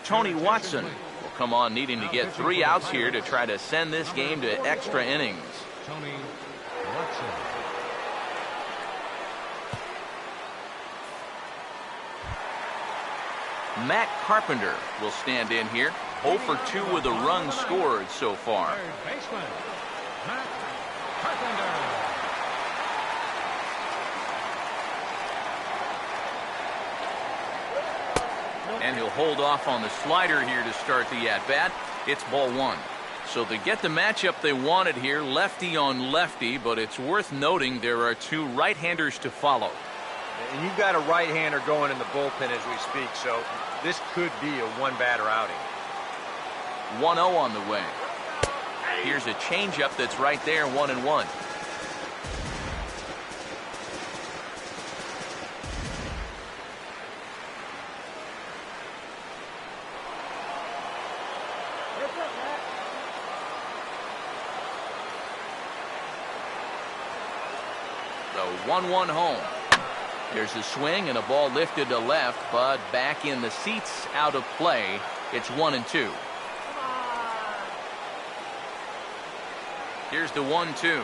Tony Watson will come on needing to get 3 outs here to try to send this game to extra innings. Tony Watson. Matt Carpenter will stand in here. 0 for 2 with a run scored so far. Third baseman, Matt Carpenter. And he'll hold off on the slider here to start the at-bat. It's ball 1. So they get the matchup they wanted here, lefty on lefty, but it's worth noting there are 2 right-handers to follow. And you've got a right-hander going in the bullpen as we speak, so this could be a one-batter outing. 1-0 on the way. Here's a changeup that's right there, 1-1. The 1-1 home. There's a swing and a ball lifted to left, but back in the seats, out of play. It's 1-2. Here's the 1-2.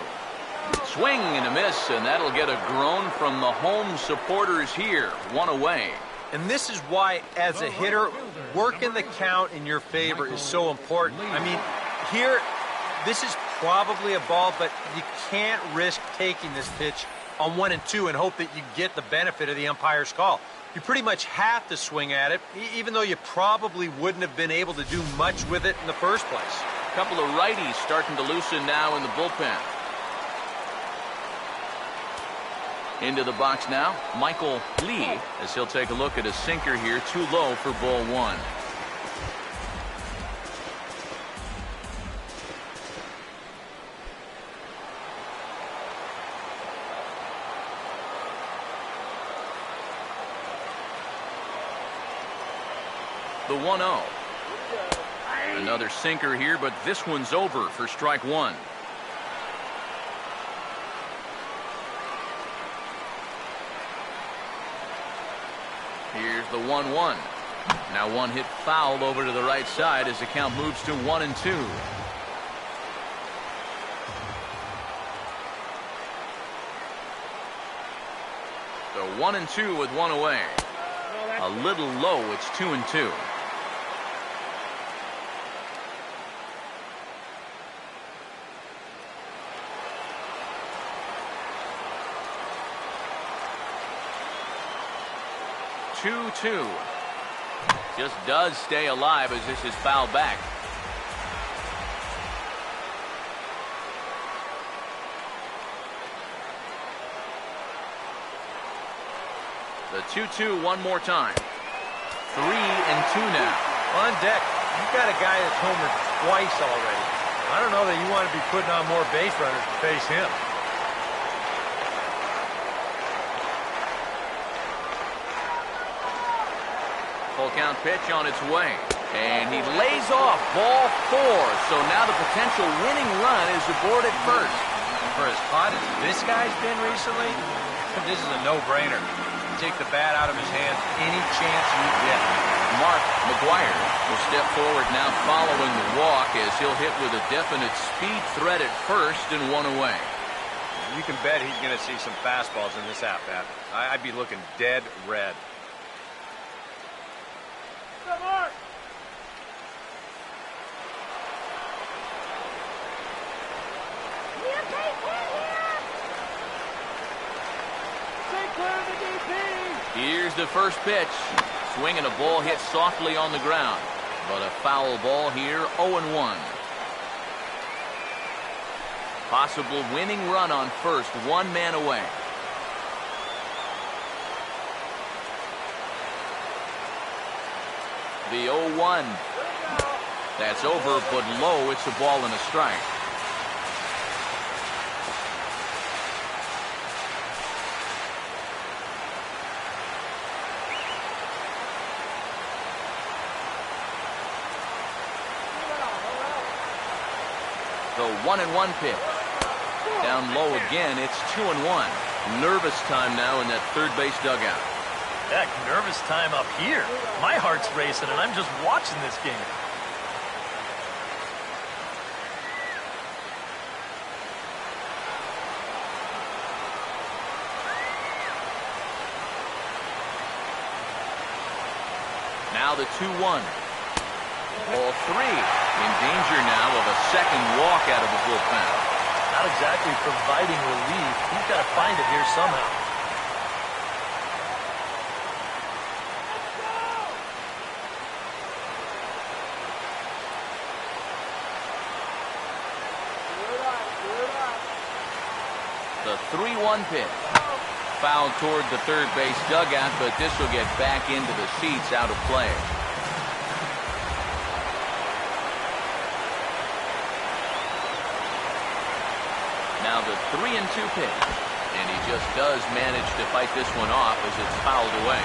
Swing and a miss, and that'll get a groan from the home supporters here. 1 away. And this is why, as a hitter, working the count in your favor is so important. I mean, here, this is probably a ball, but you can't risk taking this pitch on 1-2 and hope that you get the benefit of the umpire's call. You pretty much have to swing at it, even though you probably wouldn't have been able to do much with it in the first place. A couple of righties starting to loosen now in the bullpen. Into the box now, Michael Lee, as he'll take a look at a sinker here, too low for ball 1. The 1-0. Another sinker here, but this one's over for strike 1. Here's the 1-1. Now one hit foul over to the right side as the count moves to 1-2. So 1-2 with 1 away. A little low, it's 2-2. Just does stay alive as this is fouled back. The 2-2 one more time. 3-2 now. On deck, you've got a guy that's homered twice already. I don't know that you want to be putting on more base runners to face him. Full count pitch on its way. And he lays off ball 4. So now the potential winning run is aboard at first. For as hot as this guy's been recently, this is a no-brainer. Take the bat out of his hands any chance you get. Mark McGuire will step forward now following the walk as he'll hit with a definite speed threat at first and 1 away. You can bet he's going to see some fastballs in this at-bat. I'd be looking dead red. Here's the first pitch. Swinging a ball hit softly on the ground. But a foul ball here, 0-1. Possible winning run on first, 1 man away. The 0-1. That's over, but low. It's a ball and a strike. The 1-1 pitch. Down low again. It's 2-1. Nervous time now in that third base dugout. Heck, nervous time up here. My heart's racing, and I'm just watching this game. Now the 2-1. Ball 3. In danger now of a second walk out of the bullpen. Not exactly providing relief. He's got to find it here somehow. The 3-1 pitch. Foul toward the third base dugout, but this will get back into the seats, out of play. Now the 3-2 pitch. And he just does manage to fight this one off as it's fouled away.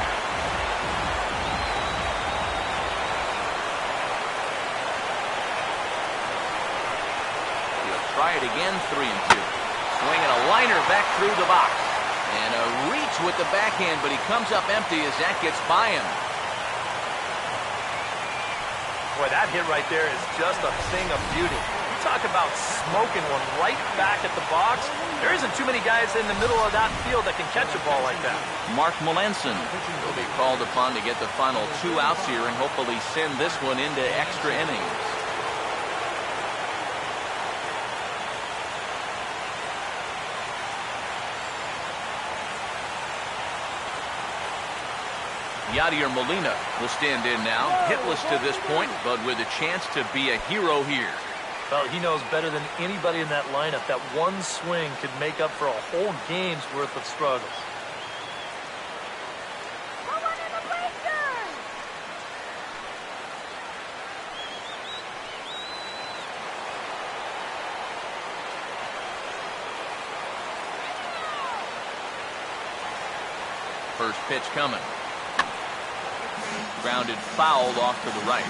He'll try it again, 3-2. Swinging a liner back through the box. And a reach with the backhand, but he comes up empty as that gets by him. Boy, that hit right there is just a thing of beauty. You talk about smoking one right back at the box. There isn't too many guys in the middle of that field that can catch a ball like that. Mark Melanson will be called upon to get the final 2 outs here and hopefully send this one into extra innings. Yadier Molina will stand in now, hitless to this point, but with a chance to be a hero here. Well, he knows better than anybody in that lineup that one swing could make up for a whole game's worth of struggles. First pitch coming. Grounded foul off to the right.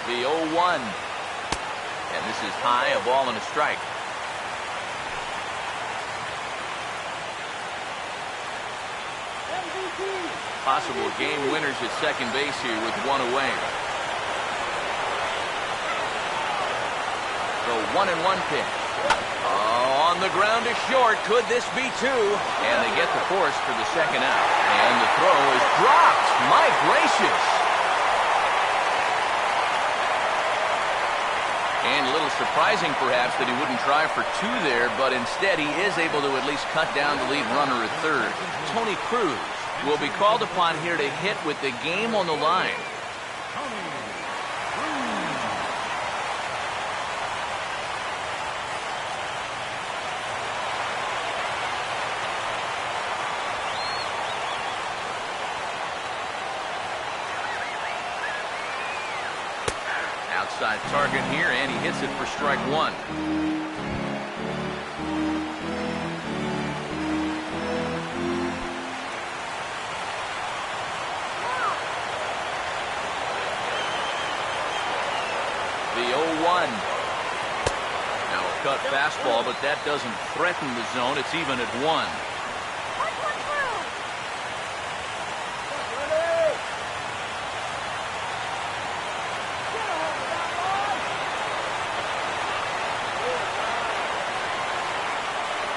The 0-1. And this is high, a ball and a strike. Possible game winners at second base here with one away. The 1-1 pitch. On the ground is short. Could this be 2? And they get the force for the second out. And the throw is dropped. My gracious. And a little surprising, perhaps, that he wouldn't try for 2 there, but instead he is able to at least cut down the lead runner at third. Tony Cruz will be called upon here to hit with the game on the line. Outside target here, and he hits it for strike 1. The 0-1. Now a cut fastball, but that doesn't threaten the zone. It's even at 1.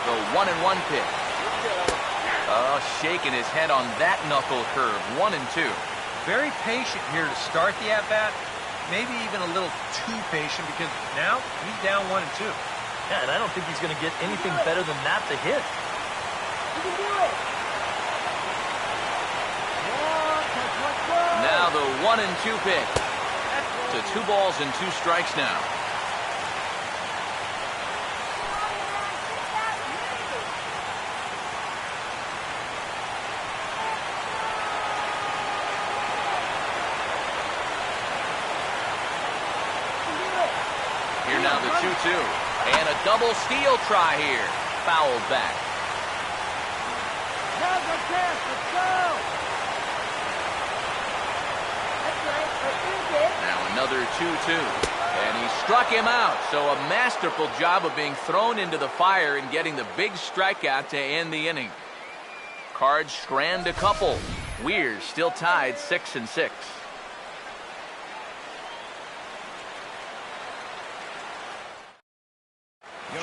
The 1-1 pitch. Oh, shaking his head on that knuckle curve. 1-2. Very patient here to start the at-bat. Maybe even a little too patient because now he's down 1-2. Yeah, and I don't think he's going to get anything better than that to hit. Now the 1-2 pitch. To 2 balls and 2 strikes now. Here now the 2-2. And a double steal try here. Fouled back. Now another 2-2. And he struck him out. So a masterful job of being thrown into the fire and getting the big strikeout to end the inning. Cards strand a couple. We're still tied 6-6.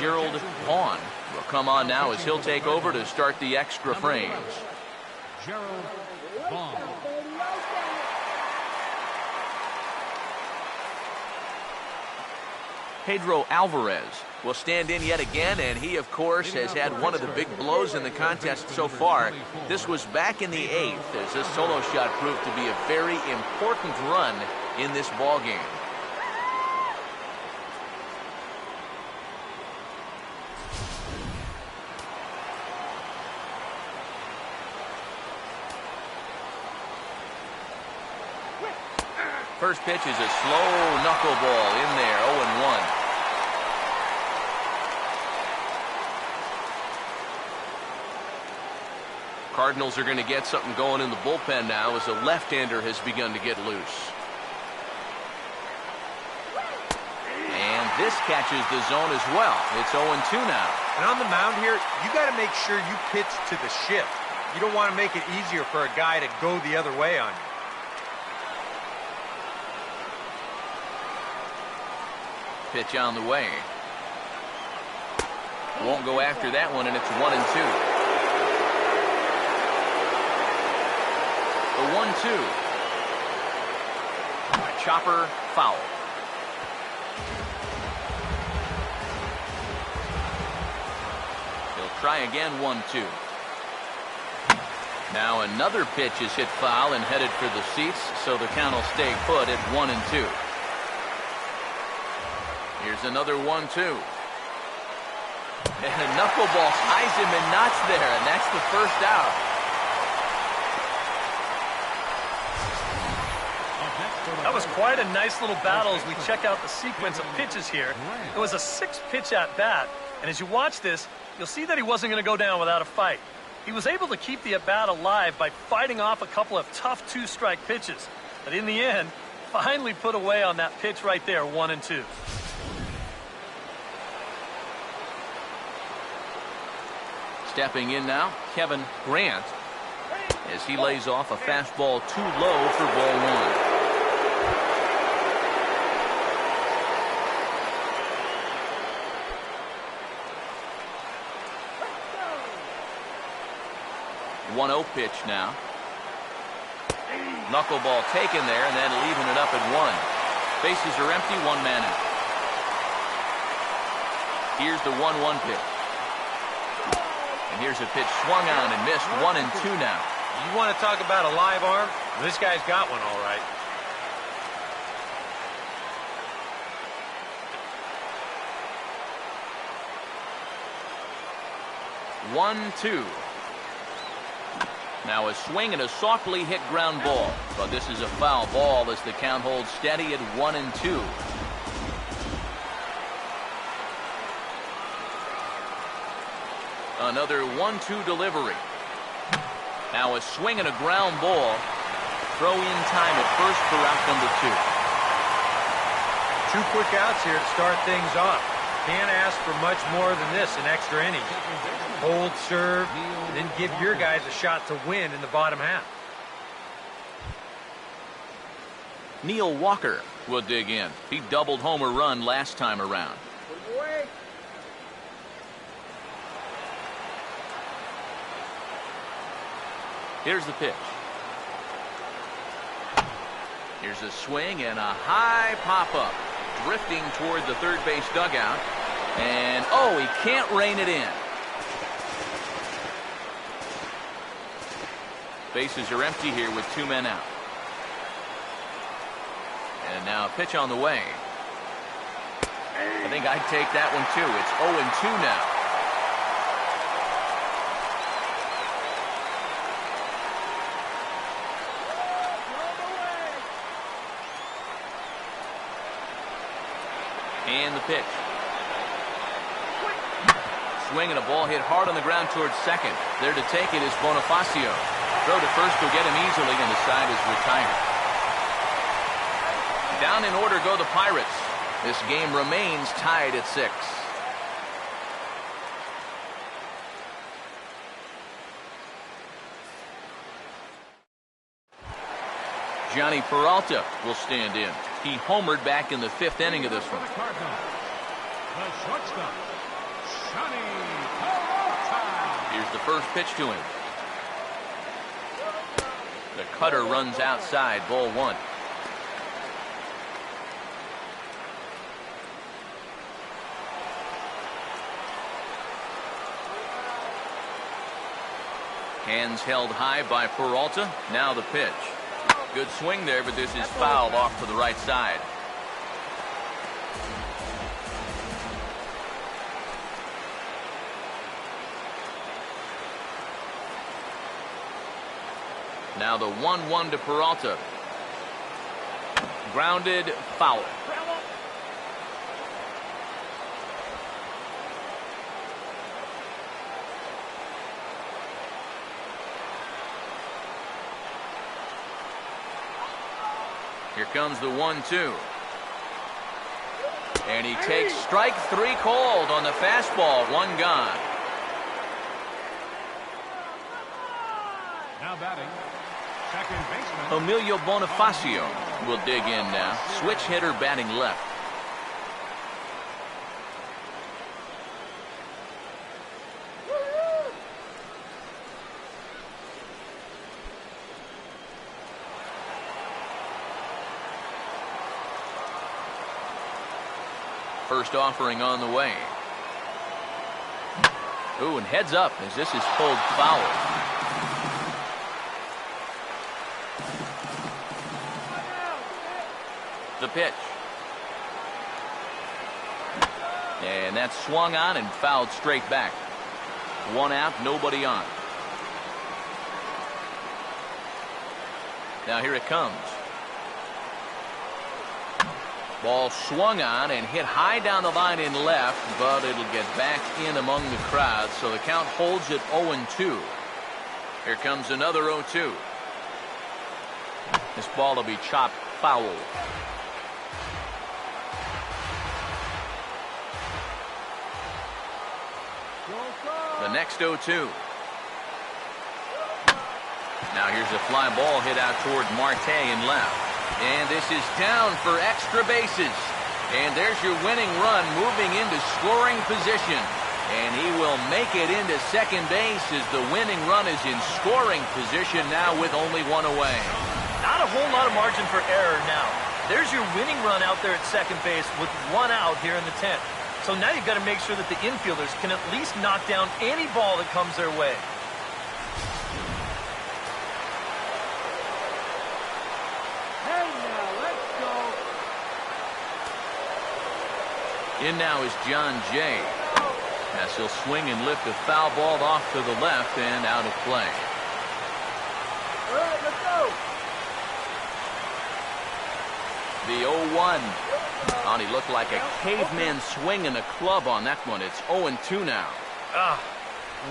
Gerald Vaughn will come on now as he'll take over to start the extra frames. Gerald Vaughn. Pedro Alvarez will stand in yet again, and he, of course, has had one of the big blows in the contest so far. This was back in the 8th, as this solo shot proved to be a very important run in this ball game. First pitch is a slow knuckleball in there, 0-1. Cardinals are going to get something going in the bullpen now as a left-hander has begun to get loose. And this catches the zone as well. It's 0-2 now. And on the mound here, you got to make sure you pitch to the shift. You don't want to make it easier for a guy to go the other way on you. Pitch on the way. Won't go after that one, and it's 1-2. The 1-2. A chopper foul. He'll try again, 1-2. Now another pitch is hit foul and headed for the seats, so the count will stay put at 1-2. Here's another 1-2. And a knuckleball ties him in knots there, and that's the first out. That was quite a nice little battle as we check out the sequence of pitches here. It was a 6-pitch at bat, and as you watch this, you'll see that he wasn't going to go down without a fight. He was able to keep the at-bat alive by fighting off a couple of tough 2-strike pitches, but in the end, finally put away on that pitch right there, 1-2. Stepping in now, Kevin Grant, as he lays off a fastball too low for ball 1. 1-0 pitch now. Knuckleball taken there, and then leaving it up at 1. Bases are empty, 1 man out. Here's the 1-1 pitch. And here's a pitch swung on and missed, 1-2 now. You want to talk about a live arm? Well, this guy's got one all right. One, 2. Now a swing and a softly hit ground ball, but this is a foul ball as the count holds steady at 1-2. Another 1-2 delivery. Now a swing and a ground ball. Throw in time at first for out number 2. 2 quick outs here to start things off. Can't ask for much more than this in extra innings. Hold, serve, and then give your guys a shot to win in the bottom half. Neil Walker will dig in. He doubled homer run last time around. Here's the pitch. Here's a swing and a high pop-up. Drifting toward the third base dugout. And, oh, he can't rein it in. Bases are empty here with 2 men out. And now a pitch on the way. I think I'd take that one too. It's 0-2 now. And the pitch. Swing and a ball hit hard on the ground towards second. There to take it is Bonifacio. Throw to first will get him easily, and the side is retired. Down in order go the Pirates. This game remains tied at 6. Johnny Peralta will stand in. He homered back in the 5th inning of this one. The shortstop, Here's the first pitch to him. The cutter runs outside, ball one. Hands held high by Peralta. Now the pitch. Good swing there, but this is fouled off to the right side. Now the 1-1 to Peralta. Grounded, foul. Here comes the 1-2. And he takes strike three called on the fastball. One gone. Now batting, second baseman Emilio Bonifacio will dig in now. Switch hitter batting left. First offering on the way. Ooh, and heads up as this is pulled foul. The pitch. And that's swung on and fouled straight back. One out, nobody on. Now here it comes. Ball swung on and hit high down the line in left, but it'll get back in among the crowd, so the count holds at 0-2. Here comes another 0-2. This ball will be chopped foul. The next 0-2. Now here's a fly ball hit out toward Marte in left. And this is down for extra bases. And there's your winning run moving into scoring position. And he will make it into second base as the winning run is in scoring position now with only one away. Not a whole lot of margin for error now. There's your winning run out there at second base with one out here in the 10th. So now you've got to make sure that the infielders can at least knock down any ball that comes their way. In now is John Jay. As he'll swing and lift a foul ball off to the left and out of play. All right, let's go. The 0-1. Oh, he looked like a caveman swinging a club on that one. It's 0-2 now.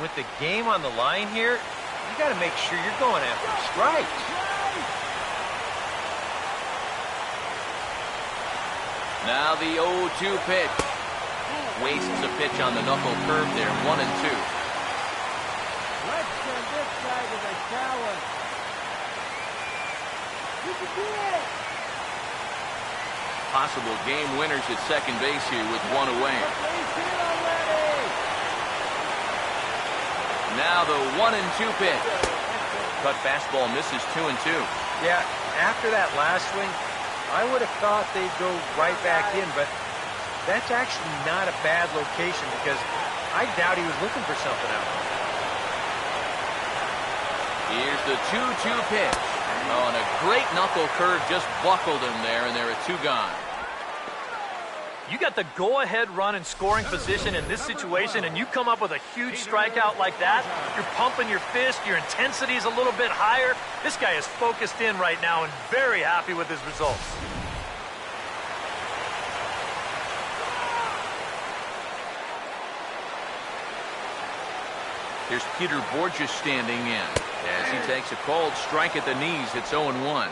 With the game on the line here, you got to make sure you're going after strikes. Now the 0-2 pitch. Wastes a pitch on the knuckle curve there. 1-2. Let's send this guy to the challenge. You can do it. Possible game winners at second base here with one away. Now the 1-2 pitch. Cut fastball misses 2-2. Yeah, after that last swing, I would have thought they'd go right back in, but that's actually not a bad location because I doubt he was looking for something else. Here's the 2-2 pitch. Oh, and a great knuckle curve just buckled him there, and there are two gone. You got the go-ahead run in scoring position in this situation, and you come up with a huge strikeout like that. You're pumping your fist. Your intensity is a little bit higher. This guy is focused in right now and very happy with his results. Here's Peter Borges standing in as he takes a called strike at the knees. It's 0-1.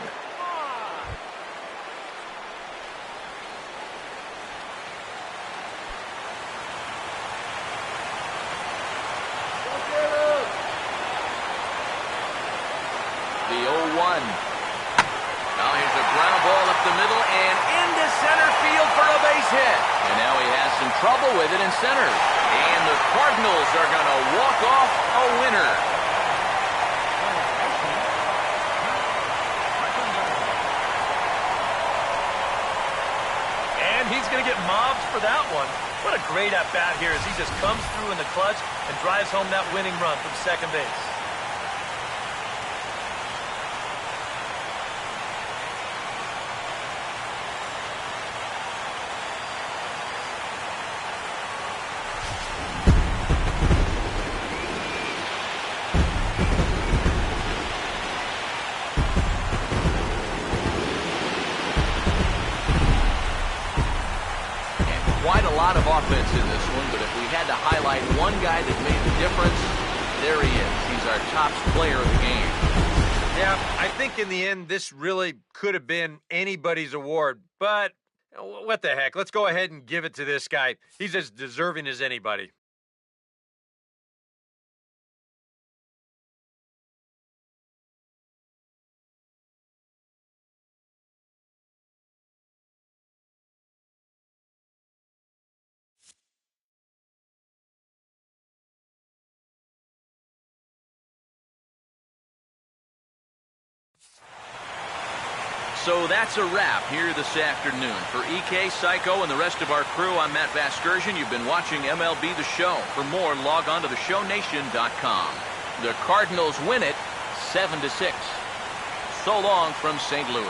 The 0-1. Now here's Here's a ground ball up the middle and into center field for a base hit. And now he has some trouble with it in center. And the Cardinals are going to walk off a winner. And he's going to get mobbed for that one. What a great at-bat here as he just comes through in the clutch and drives home that winning run from second base. Quite a lot of offense in this one, but if we had to highlight one guy that made the difference, there he is. He's our top player of the game. Yeah, I think in the end, this really could have been anybody's award, but what the heck? Let's go ahead and give it to this guy. He's as deserving as anybody. So that's a wrap here this afternoon. For EK, Psycho, and the rest of our crew, I'm Matt Vasgersian. You've been watching MLB The Show. For more, log on to theshownation.com. The Cardinals win it 7-6. So long from St. Louis.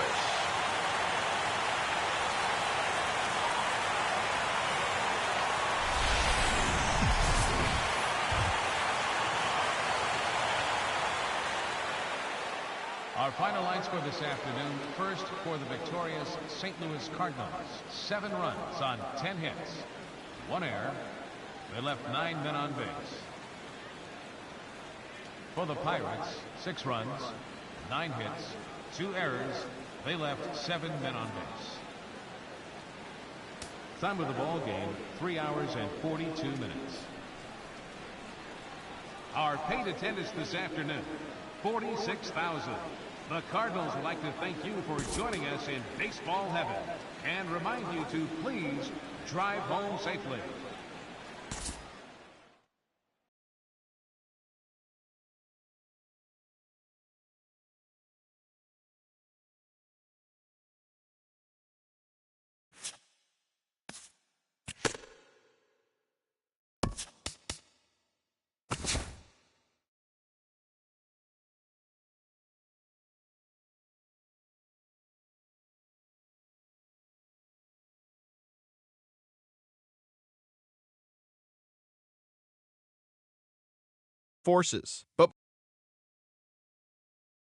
Our final lines for this afternoon. First, for the victorious St. Louis Cardinals. 7 runs on 10 hits. 1 error. They left 9 men on base. For the Pirates, 6 runs, 9 hits, 2 errors. They left 7 men on base. Time of the ball game, 3 hours and 42 minutes. Our paid attendance this afternoon, 46,000. The Cardinals would like to thank you for joining us in baseball heaven and remind you to please drive home safely. Forces, but